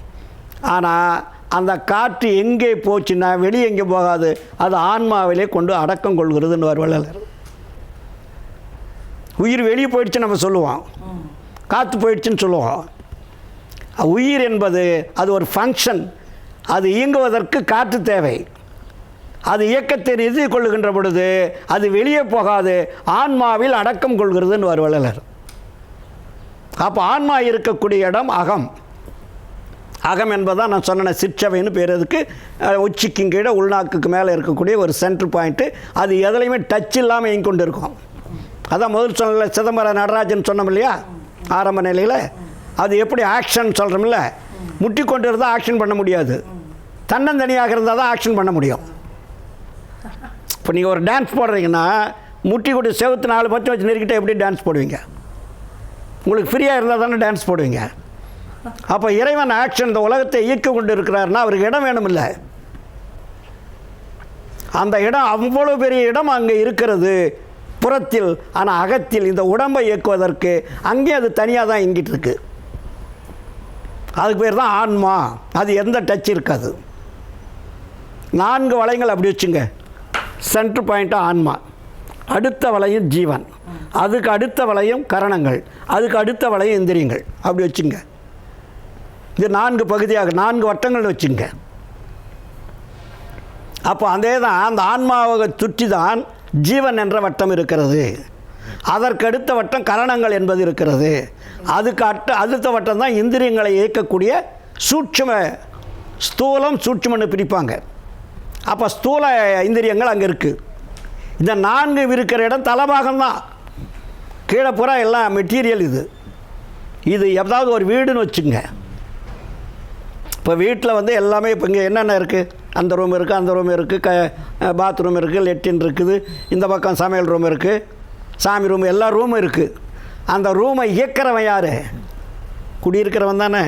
ஆனால் அந்த காற்று எங்கே போச்சுன்னா வெளியே எங்கே போகாது, அது ஆன்மாவிலே கொண்டு அடக்கம் கொள்கிறதுன்னு வள்ளலார். உயிர் வெளியே போயிடுச்சுன்னு நம்ம சொல்லுவோம், காற்று போயிடுச்சுன்னு சொல்லுவோம். உயிர் என்பது அது ஒரு ஃபங்க்ஷன். அது இயங்குவதற்கு காற்று தேவை. அது இயக்கத்தை நிறுத்தி கொள்ளுகின்ற பொழுது அது வெளியே போகாது, ஆன்மாவில் அடக்கம் கொள்கிறதுன்னு வள்ளலார். அப்போ ஆன்மா இருக்கக்கூடிய இடம் அகம். அகம் என்பதான் நான் சொன்ன சிற்றவைன்னு பேர். அதுக்கு உச்சிக்கு கீழே உள்நாக்குக்கு மேலே இருக்கக்கூடிய ஒரு சென்ட்ரு பாயிண்ட்டு. அது எதுலையுமே டச் இல்லாமல் இயங்கி கொண்டு இருக்கும். அதான் முதல் சொன்ன சிதம்பரம் நடராஜன் சொன்னோம் இல்லையா ஆரம்ப நிலையில். அது எப்படி ஆக்ஷன் சொல்கிறோம்ல, முட்டி கொண்டு இருந்தால் ஆக்ஷன் பண்ண முடியாது, தன்னந்தனியாக இருந்தால் தான் ஆக்ஷன் பண்ண முடியும். இப்போ நீங்கள் ஒரு டான்ஸ் போடுறீங்கன்னா முட்டி கொண்டு செவத்து 4 பச்சை வச்சு நெருக்கிட்ட எப்படி டான்ஸ் போடுவீங்க? உங்களுக்கு ஃப்ரீயாக இருந்தால் தானே டான்ஸ் போடுவீங்க. அப்போ இறைவன் ஆக்ஷன் இந்த உலகத்தை இயக்க கொண்டு இருக்கிறாருன்னா அவருக்கு இடம் வேணும் இல்லை? அந்த இடம் அவ்வளோ பெரிய இடம் அங்கே இருக்கிறது புறத்தில். ஆனால் அகத்தில் இந்த உடம்பை இயக்குவதற்கு அங்கே அது தனியாக தான் இயங்கிட்டு இருக்கு. அதுக்கு பேர் தான் ஆன்மா. அது எந்த டச் இருக்காது. 4 வளையங்கள் அப்படி வச்சுங்க. சென்ட்ரு பாயிண்ட்டாக ஆன்மா, அடுத்த வளையம் ஜீவன், அதுக்கு அடுத்த வளையம் கரணங்கள், அதுக்கு அடுத்த வளையம் இந்திரியங்கள், அப்படி வச்சுங்க. இது 4 பகுதியாக 4 வட்டங்கள் வச்சுங்க. அப்போ அதே தான் அந்த ஆன்மாவை சுற்றி தான் ஜீவன் என்ற வட்டம் இருக்கிறது. அதற்கு அடுத்த வட்டம் கரணங்கள் என்பது இருக்கிறது. அதுக்கு அடுத்த வட்டம் தான் இந்திரியங்களை இயக்கக்கூடிய சூட்சும, ஸ்தூலம் சூட்சுமன்னு பிரிப்பாங்க. அப்போ ஸ்தூல இந்திரியங்கள் அங்கே இருக்குது. இந்த 4 இருக்கிற இடம் தலைபாகம்தான். கீழே பூரா எல்லாம் மெட்டீரியல். இது ஏதாவது ஒரு வீடுன்னு வச்சுங்க. இப்போ வீட்டில் வந்து எல்லாமே இப்போ இங்கே என்னென்ன இருக்குது, அந்த ரூம் இருக்குது, அந்த ரூம் இருக்குது, பாத்ரூம் இருக்குது, லெட்டின் இருக்குது, இந்த பக்கம் சமையல் ரூம் இருக்குது, சாமி ரூம், எல்லா ரூமும் இருக்குது. அந்த ரூமை இயக்கிறவன் யார்? குடியிருக்கிறவன் தானே.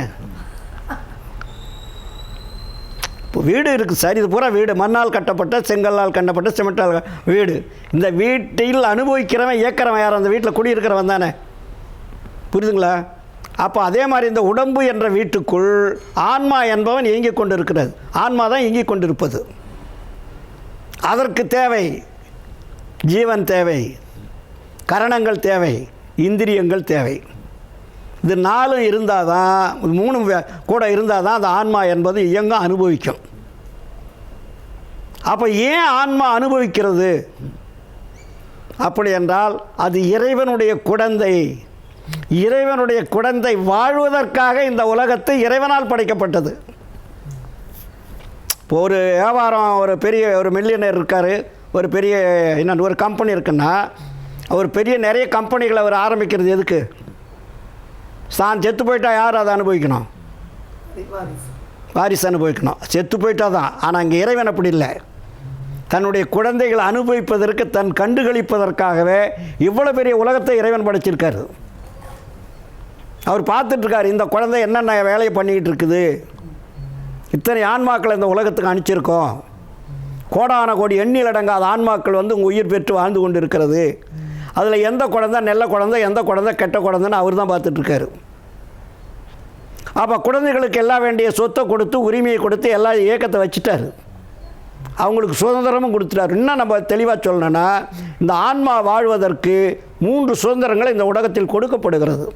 இப்போ வீடு இருக்குது சார், இது பூரா வீடு, மண்ணால் கட்டப்பட்ட, செங்கல்லால் கட்டப்பட்ட, சிமெண்டால் வீடு. இந்த வீட்டில் அனுபவிக்கிறவன் இயக்கிறவன் யார்? அந்த வீட்டில் குடியிருக்கிறவன் தானே. புரியுதுங்களா? அப்போ அதே மாதிரி இந்த உடம்பு என்ற வீட்டுக்குள் ஆன்மா என்பவன் இயங்கிக் கொண்டு இருக்கிறது. ஆன்மா தான் இயங்கிக் கொண்டிருப்பது. அதற்கு தேவை ஜீவன் தேவை, கரணங்கள் தேவை, இந்திரியங்கள் தேவை. இது 4 இருந்தால் தான், 3 கூட இருந்தால் தான் அந்த ஆன்மா என்பது இயங்க அனுபவிக்கும். அப்போ ஏன் ஆன்மா அனுபவிக்கிறது அப்படி என்றால், அது இறைவனுடைய குழந்தை. இறைவனுடைய குழந்தை வாழ்வதற்காக இந்த உலகத்தை இறைவனால் படைக்கப்பட்டது. இப்போ ஒரு வியாபாரம், ஒரு பெரிய ஒரு மில்லியனர் இருக்கார், ஒரு பெரிய இன்னொன்று ஒரு கம்பெனி இருக்குன்னா, அவர் பெரிய நிறைய கம்பெனிகளை அவர் ஆரம்பிக்கிறது எதுக்கு? தான் செத்து போயிட்டா யார் அதை அனுபவிக்கணும்? வாரிசு அனுபவிக்கணும். செத்து போயிட்டா தான். ஆனால் இங்கே இறைவன் அப்படி இல்லை. தன்னுடைய குழந்தைகளை அனுபவிப்பதற்கு, தன் கண்டுகளிப்பதற்காகவே இவ்வளோ பெரிய உலகத்தை இறைவன் படைச்சிருக்காரு. அவர் பார்த்துட்ருக்கார், இந்த குழந்தை என்னென்ன வேலையை பண்ணிக்கிட்டு இருக்குது, இத்தனை ஆன்மாக்களை இந்த உலகத்துக்கு அனுப்பிச்சிருக்கோம், கோடான கோடி எண்ணிலடங்காத ஆன்மாக்கள் வந்து உங்கள் உயிர் பெற்று வாழ்ந்து கொண்டு இருக்கிறது, அதில் எந்த குழந்தை நல்ல குழந்தை, எந்த குழந்தை கெட்ட குழந்தைன்னு அவர் தான் பார்த்துட்ருக்காரு. அப்போ குழந்தைகளுக்கு எல்லாம் வேண்டிய சொத்தை கொடுத்து, உரிமையை கொடுத்து, எல்லா இயக்கத்தை வச்சுட்டார். அவங்களுக்கு சுதந்திரமும் கொடுத்துட்டார். இன்னும் நம்ம தெளிவாக சொல்லணும்னா, இந்த ஆன்மா வாழ்வதற்கு 3 சுதந்திரங்கள் இந்த உலகத்தில் கொடுக்கப்படுகிறது.